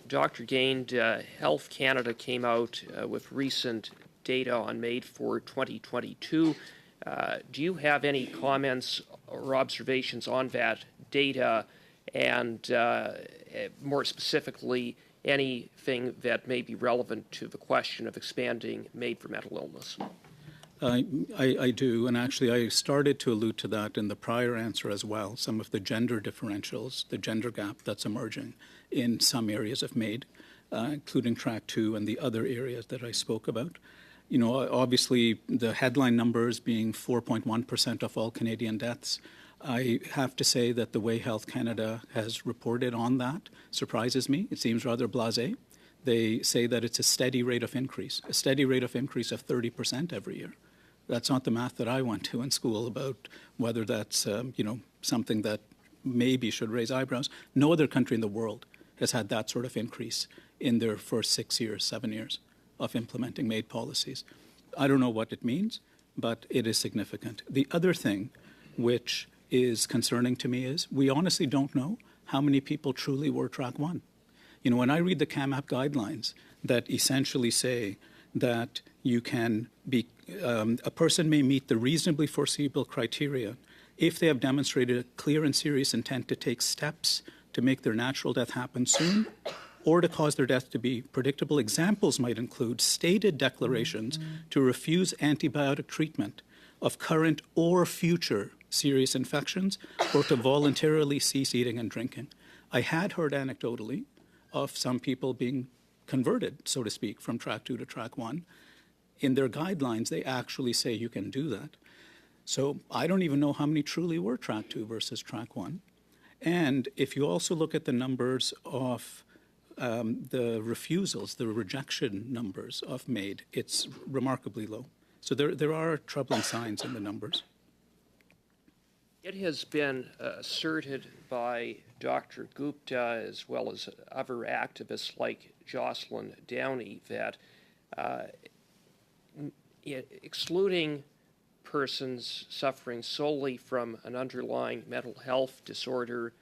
Dr. Gainde, Health Canada came out with recent data on MAID for 2022. Do you have any comments or observations on that data, and more specifically, anything that may be relevant to the question of expanding MAID for mental illness? I do, and actually I started to allude to that in the prior answer as well, some of the gender differentials, the gender gap that's emerging in some areas of MAID, including Track 2 and the other areas that I spoke about. You know, obviously the headline numbers being 4.1% of all Canadian deaths, I have to say that the way Health Canada has reported on that surprises me. It seems rather blasé. They say that it's a steady rate of increase of 30% every year. That's not the math that I went to in school about whether that's, something that maybe should raise eyebrows. No other country in the world has had that sort of increase in their first 6 years, 7 years of implementing MAID policies. I don't know what it means, but it is significant. The other thing which is concerning to me is we honestly don't know how many people truly were Track 1. You know, when I read the CAMAP guidelines that essentially say that you can be, a person may meet the reasonably foreseeable criteria if they have demonstrated a clear and serious intent to take steps to make their natural death happen soon or to cause their death to be predictable. Examples might include stated declarations to refuse antibiotic treatment of current or future serious infections or to voluntarily cease eating and drinking. I had heard anecdotally of some people being converted, so to speak, from Track 2 to Track 1. In their guidelines, they actually say you can do that. So I don't even know how many truly were Track 2 versus Track 1. And if you also look at the numbers of the refusals, the rejection numbers of MAID, it's remarkably low. So there are troubling signs in the numbers. It has been asserted by Dr. Gupta as well as other activists like Jocelyn Downey that excluding persons suffering solely from an underlying mental health disorder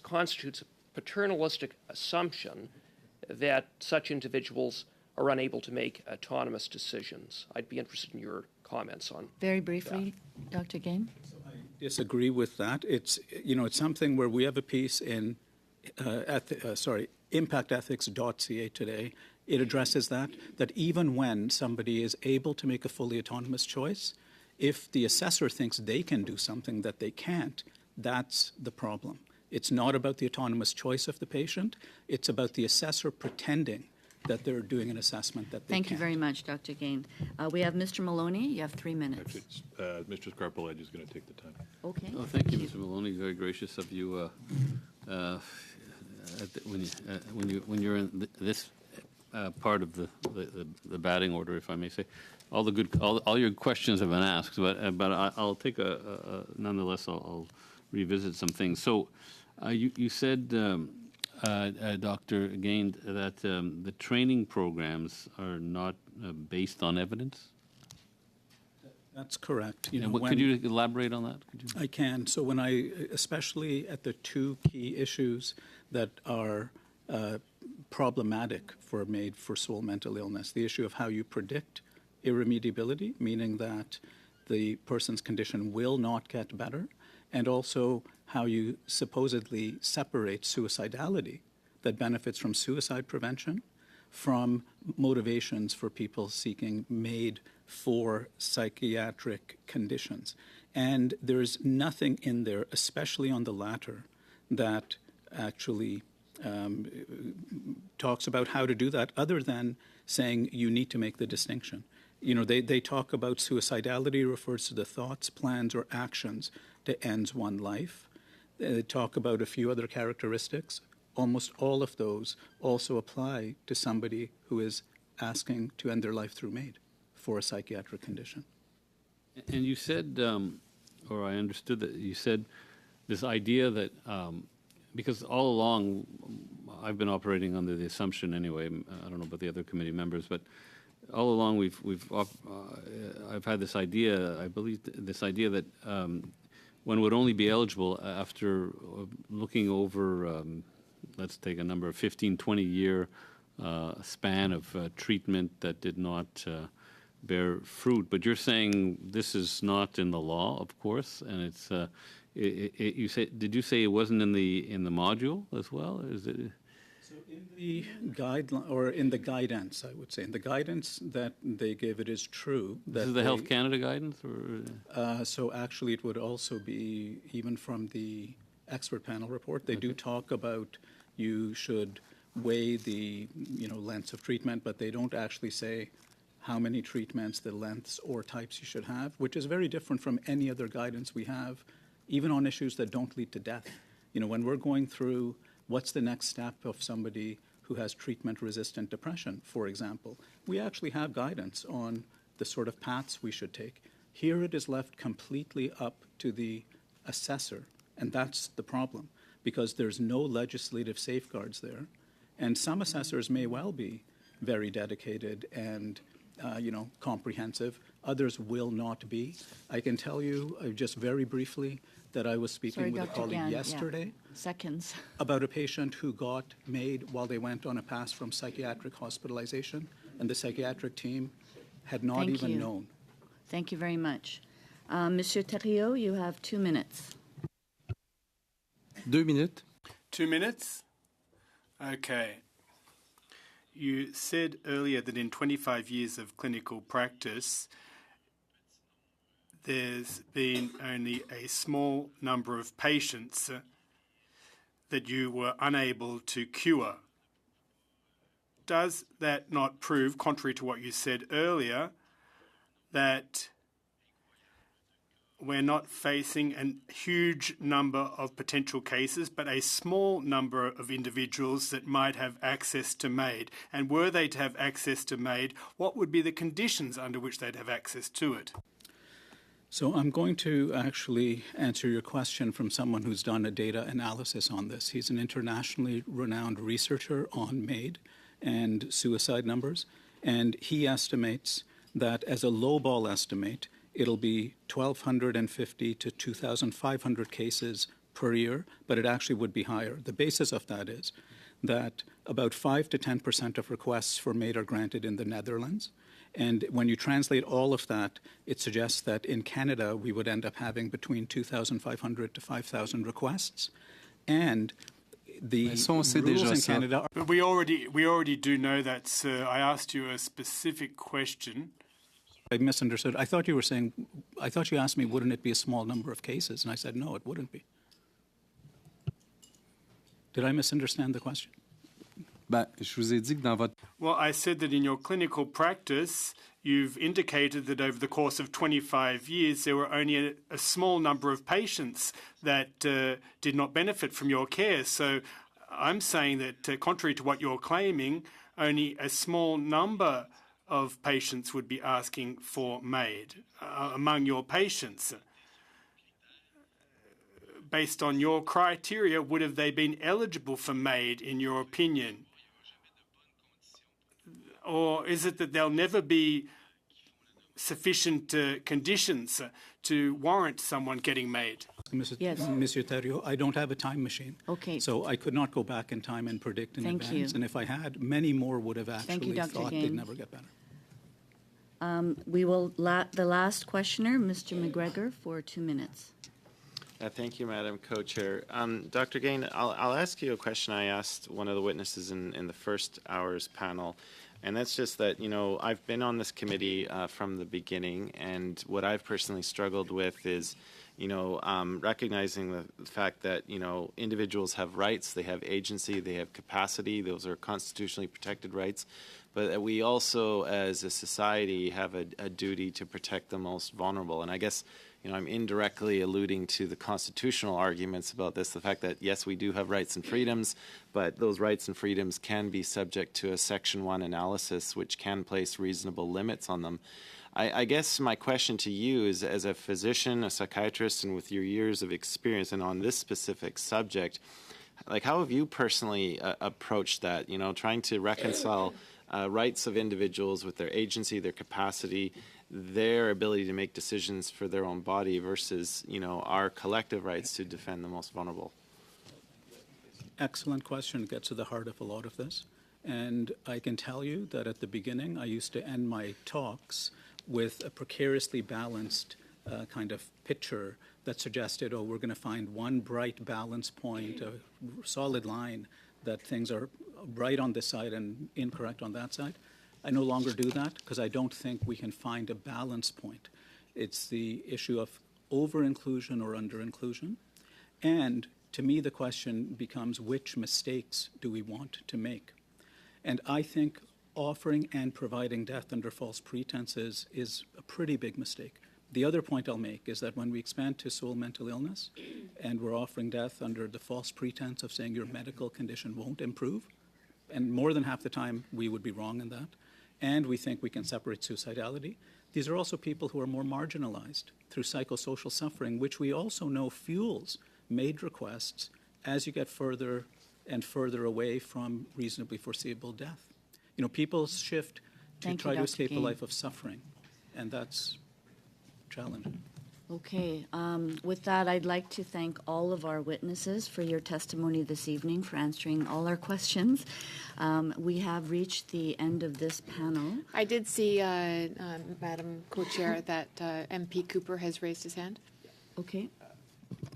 constitutes a paternalistic assumption that such individuals are unable to make autonomous decisions. I'd be interested in your comments on. Very briefly, Dr. Gain. Disagree with that. It's something where we have a piece in impactethics.ca today. It addresses that even when somebody is able to make a fully autonomous choice, if the assessor thinks they can do something that they can't, that's the problem. It's not about the autonomous choice of the patient. It's about the assessor pretending that they're doing an assessment that they Thank can't. you very much, Dr. Gain. We have Mr. Maloney. You have 3 minutes. Mr. Scarpelletti is going to take the time. Okay. Oh, thank you, Mr. Maloney. Very gracious of you. When you're in this part of the batting order, if I may say, all your questions have been asked, but I'll take nonetheless I'll revisit some things. So you said, Dr. Gain, that the training programs are not based on evidence. That's correct. Could you elaborate on that? I can. So especially at the two key issues that are problematic for MAID for sole mental illness, the issue of how you predict irremediability, meaning that the person's condition will not get better, and also how you supposedly separate suicidality that benefits from suicide prevention from motivations for people seeking MAID for psychiatric conditions. And there's nothing in there, especially on the latter, that actually talks about how to do that other than saying you need to make the distinction. They talk about suicidality refers to the thoughts, plans, or actions to end one's life. They talk about a few other characteristics. Almost all of those also apply to somebody who is asking to end their life through MAID for a psychiatric condition. And you said, or I understood that you said this idea that, because all along I've been operating under the assumption anyway, I don't know about the other committee members, but all along I've had this idea, I believe this idea that one would only be eligible after looking over, let's take a number of 15, 20-year span of treatment that did not bear fruit. But you're saying this is not in the law, of course, and it's. Did you say it wasn't in the module as well? Is it? So in the guideline or in the guidance, I would say, in the guidance that they give, it is true that this is the Health Canada guidance, or so actually it would also be even from the expert panel report. They do talk about you should weigh the lengths of treatment, but they don't actually say how many treatments, the lengths or types you should have, which is very different from any other guidance we have, even on issues that don't lead to death. When we're going through what's the next step of somebody who has treatment-resistant depression, for example, we actually have guidance on the sort of paths we should take. Here it is left completely up to the assessor, and that's the problem, because there's no legislative safeguards there. And some assessors may well be very dedicated and comprehensive. Others will not be. I can tell you just very briefly that I was speaking with a colleague yesterday about a patient who got MAID while they went on a pass from psychiatric hospitalization, and the psychiatric team had not even known. Thank you very much. Monsieur Thériault, you have 2 minutes. 2 minutes. 2 minutes? Okay. You said earlier that in 25 years of clinical practice, there's been only a small number of patients that you were unable to cure. Does that not prove, contrary to what you said earlier, that we're not facing a huge number of potential cases, but a small number of individuals that might have access to MAID? And were they to have access to MAID, what would be the conditions under which they'd have access to it? So I'm going to actually answer your question from someone who's done a data analysis on this. He's an internationally renowned researcher on MAID and suicide numbers, and he estimates that as a lowball estimate, it'll be 1,250 to 2,500 cases per year, but it actually would be higher. The basis of that is that about 5 to 10% of requests for MAID are granted in the Netherlands. And when you translate all of that, it suggests that in Canada, we would end up having between 2,500 to 5,000 requests. And the rules in Canada But we already do know that, sir. I asked you a specific question. I misunderstood. I thought you asked me, wouldn't it be a small number of cases? And I said, no, it wouldn't be. Did I misunderstand the question? Well, I said that in your clinical practice, you've indicated that over the course of 25 years, there were only a small number of patients that did not benefit from your care. So I'm saying that, contrary to what you're claiming, only a small number of patients would be asking for MAID among your patients. Based on your criteria, would have they been eligible for MAID, in your opinion? Or is it that there'll never be sufficient conditions to warrant someone getting MAID? Yes. Monsieur Theriault, I don't have a time machine. Okay. So I could not go back in time and predict in Thank advance. you. And if I had, many more would have Thank you, actually Dr. thought Gain. they'd never get better. We will, the last questioner, Mr. McGregor, for 2 minutes. Thank you, Madam Co-Chair. Dr. Gain, I'll ask you a question I asked one of the witnesses in the first hour's panel, and that's just that, I've been on this committee from the beginning, and what I've personally struggled with is, recognizing the fact that, individuals have rights, they have agency, they have capacity, those are constitutionally protected rights, but that we also, as a society, have a duty to protect the most vulnerable. And I guess, I'm indirectly alluding to the constitutional arguments about this, the fact that, yes, we do have rights and freedoms, but those rights and freedoms can be subject to a Section 1 analysis, which can place reasonable limits on them. I guess my question to you is, as a physician, a psychiatrist, and with your years of experience and on this specific subject, how have you personally approached that, trying to reconcile rights of individuals with their agency, their capacity, their ability to make decisions for their own body versus, our collective rights to defend the most vulnerable? Excellent question. It gets to the heart of a lot of this. And I can tell you that at the beginning, I used to end my talks with a precariously balanced kind of picture that suggested, we're going to find one bright balance point, a solid line, that things are right on this side and incorrect on that side. I no longer do that because I don't think we can find a balance point. It's the issue of over-inclusion or under-inclusion. And to me, the question becomes, which mistakes do we want to make? And I think offering and providing death under false pretenses is a pretty big mistake. The other point I'll make is that when we expand to sole mental illness and we're offering death under the false pretense of saying your medical condition won't improve, and more than half the time we would be wrong in that, and we think we can separate suicidality, these are also people who are more marginalized through psychosocial suffering, which we also know fuels MAID requests as you get further and further away from reasonably foreseeable death. People shift to try to escape a life of suffering, and that's challenging. Okay. With that, I'd like to thank all of our witnesses for your testimony this evening, for answering all our questions. We have reached the end of this panel. I did see, Madam Co-Chair, that MP Cooper has raised his hand. Okay.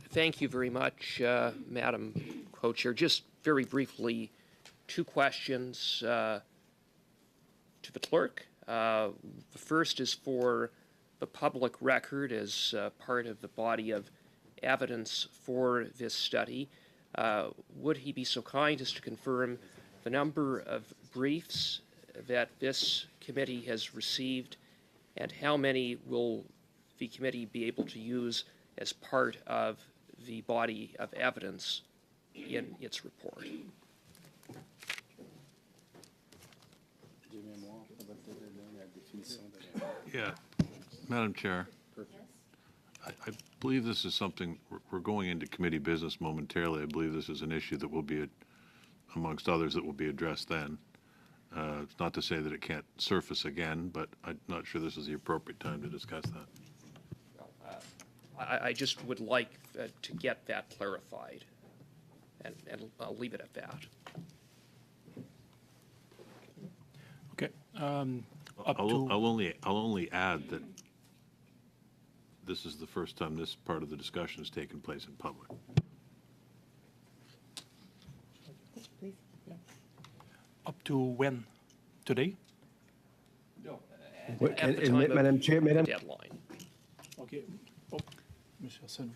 Thank you very much, Madam Co-Chair. Just very briefly, 2 questions to the clerk. The first is for the public record as part of the body of evidence for this study. Would he be so kind as to confirm the number of briefs that this committee has received, and how many will the committee be able to use as part of the body of evidence in its report? Yeah, Madam Chair. I believe this is something, we're going into committee business momentarily. I believe this is an issue that will be, amongst others, that will be addressed then. It's not to say that it can't surface again, but I'm not sure this is the appropriate time to discuss that. I just would like to get that clarified, and I'll leave it at that. Okay. I'll only add that this is the first time this part of the discussion has taken place in public. Up to when? Today? No. At the time Madam Chair, deadline. Okay. Oh, Monsieur Arsenault.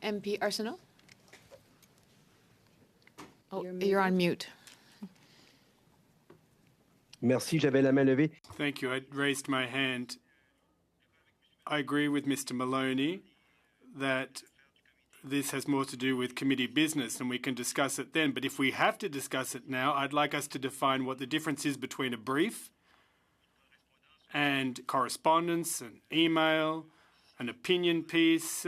MP Arsenault? Oh, you're on mute. Merci, j'avais la main levée. Thank you. I raised my hand. I agree with Mr. Maloney that this has more to do with committee business and we can discuss it then. But if we have to discuss it now, I'd like us to define what the difference is between a brief and correspondence, an email, an opinion piece.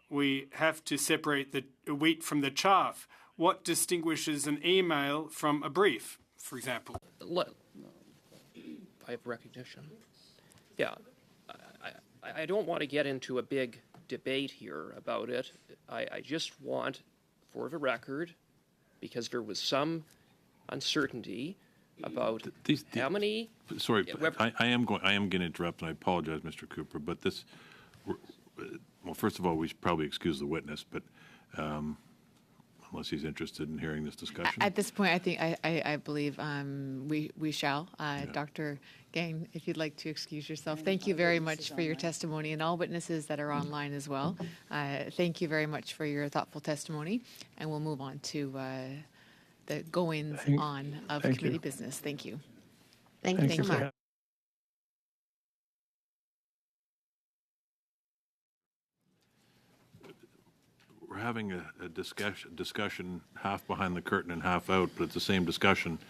We have to separate the wheat from the chaff. What distinguishes an email from a brief, for example? I have recognition. Yeah, I don't want to get into a big debate here about it. I just want, for the record, because there was some uncertainty about how many. Sorry, I am going to interrupt, and I apologize, Mr. Cooper. But this, well, first of all, we should probably excuse the witness, but unless he's interested in hearing this discussion. At this point, I think I believe we shall. Dr. Gang, if you'd like to excuse yourself. Thank you very much for your testimony, and all witnesses that are online as well. Thank you very much for your thoughtful testimony, and we'll move on to the goings on of committee business. Thank you. Thank you so much. We're having a discussion half behind the curtain and half out, but it's the same discussion,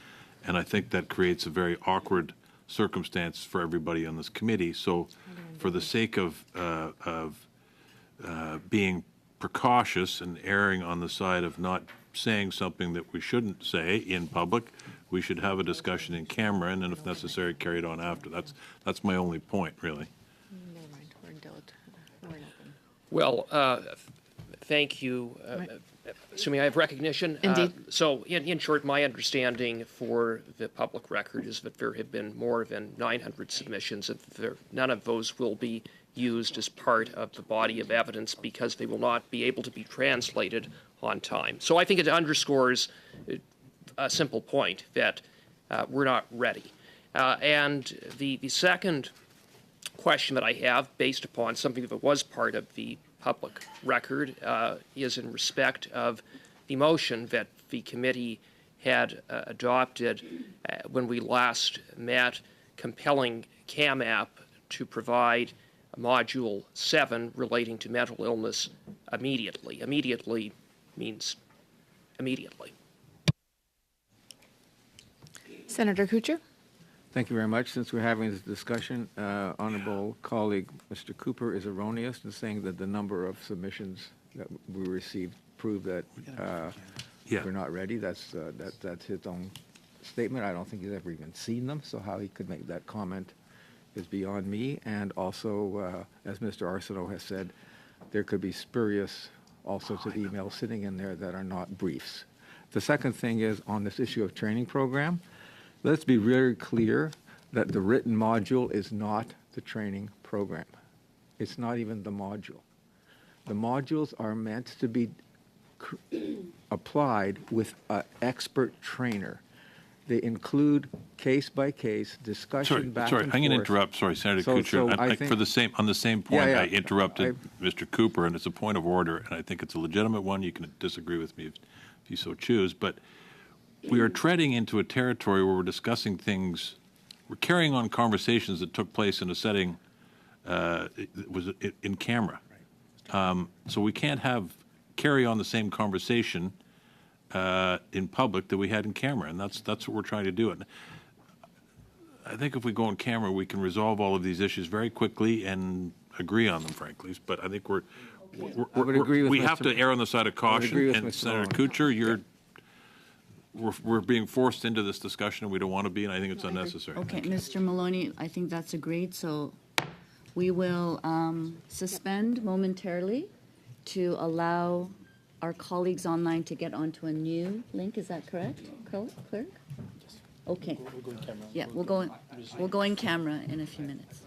and I think that creates a very awkward circumstance for everybody on this committee. So, for the sake of being precautious and erring on the side of not saying something that we shouldn't say in public, we should have a discussion in camera, and then, if necessary, carry it on after. That's my only point, really. Never mind. We're in open. Well, thank you. Assuming I have recognition. Indeed. So, in short, my understanding for the public record is that there have been more than 900 submissions, and none of those will be used as part of the body of evidence because they will not be able to be translated on time. So I think it underscores a simple point that we're not ready. And the second question that I have, based upon something that was part of the public record, is in respect of the motion that the committee had adopted when we last met, compelling CAMAP to provide Module 7 relating to mental illness immediately. Immediately means immediately. Senator Kuchar? Thank you very much. Since we're having this discussion, honorable colleague Mr. Cooper is erroneous in saying that the number of submissions that we received prove that we're not ready. That's his own statement. I don't think he's ever even seen them, so how he could make that comment is beyond me. And also, as Mr. Arsenault has said, there could be spurious all sorts of emails sitting in there that are not briefs. The second thing is on this issue of training program, let's be very clear that the written module is not the training program. It's not even the module. The modules are meant to be applied with an expert trainer. They include case-by-case discussion back and forth. I'm going to interrupt. Sorry, Senator Kuchar. On the same point, I interrupted Mr. Cooper, and it's a point of order, and I think it's a legitimate one. You can disagree with me if you so choose, but we are treading into a territory where we're discussing things. We're carrying on conversations that took place in a setting was in camera. So we can't carry on the same conversation in public that we had in camera, and that's what we're trying to do. And I think if we go on camera, we can resolve all of these issues very quickly and agree on them, frankly. But I think we have to err on the side of caution. And Senator Kuchar, we're being forced into this discussion and we don't want to be, and I think it's unnecessary. Okay, Mr. Maloney, I think that's agreed, so we will suspend momentarily to allow our colleagues online to get onto a new link. Is that correct, clerk? Okay. We'll go in camera. Yeah, we'll go in camera in a few minutes.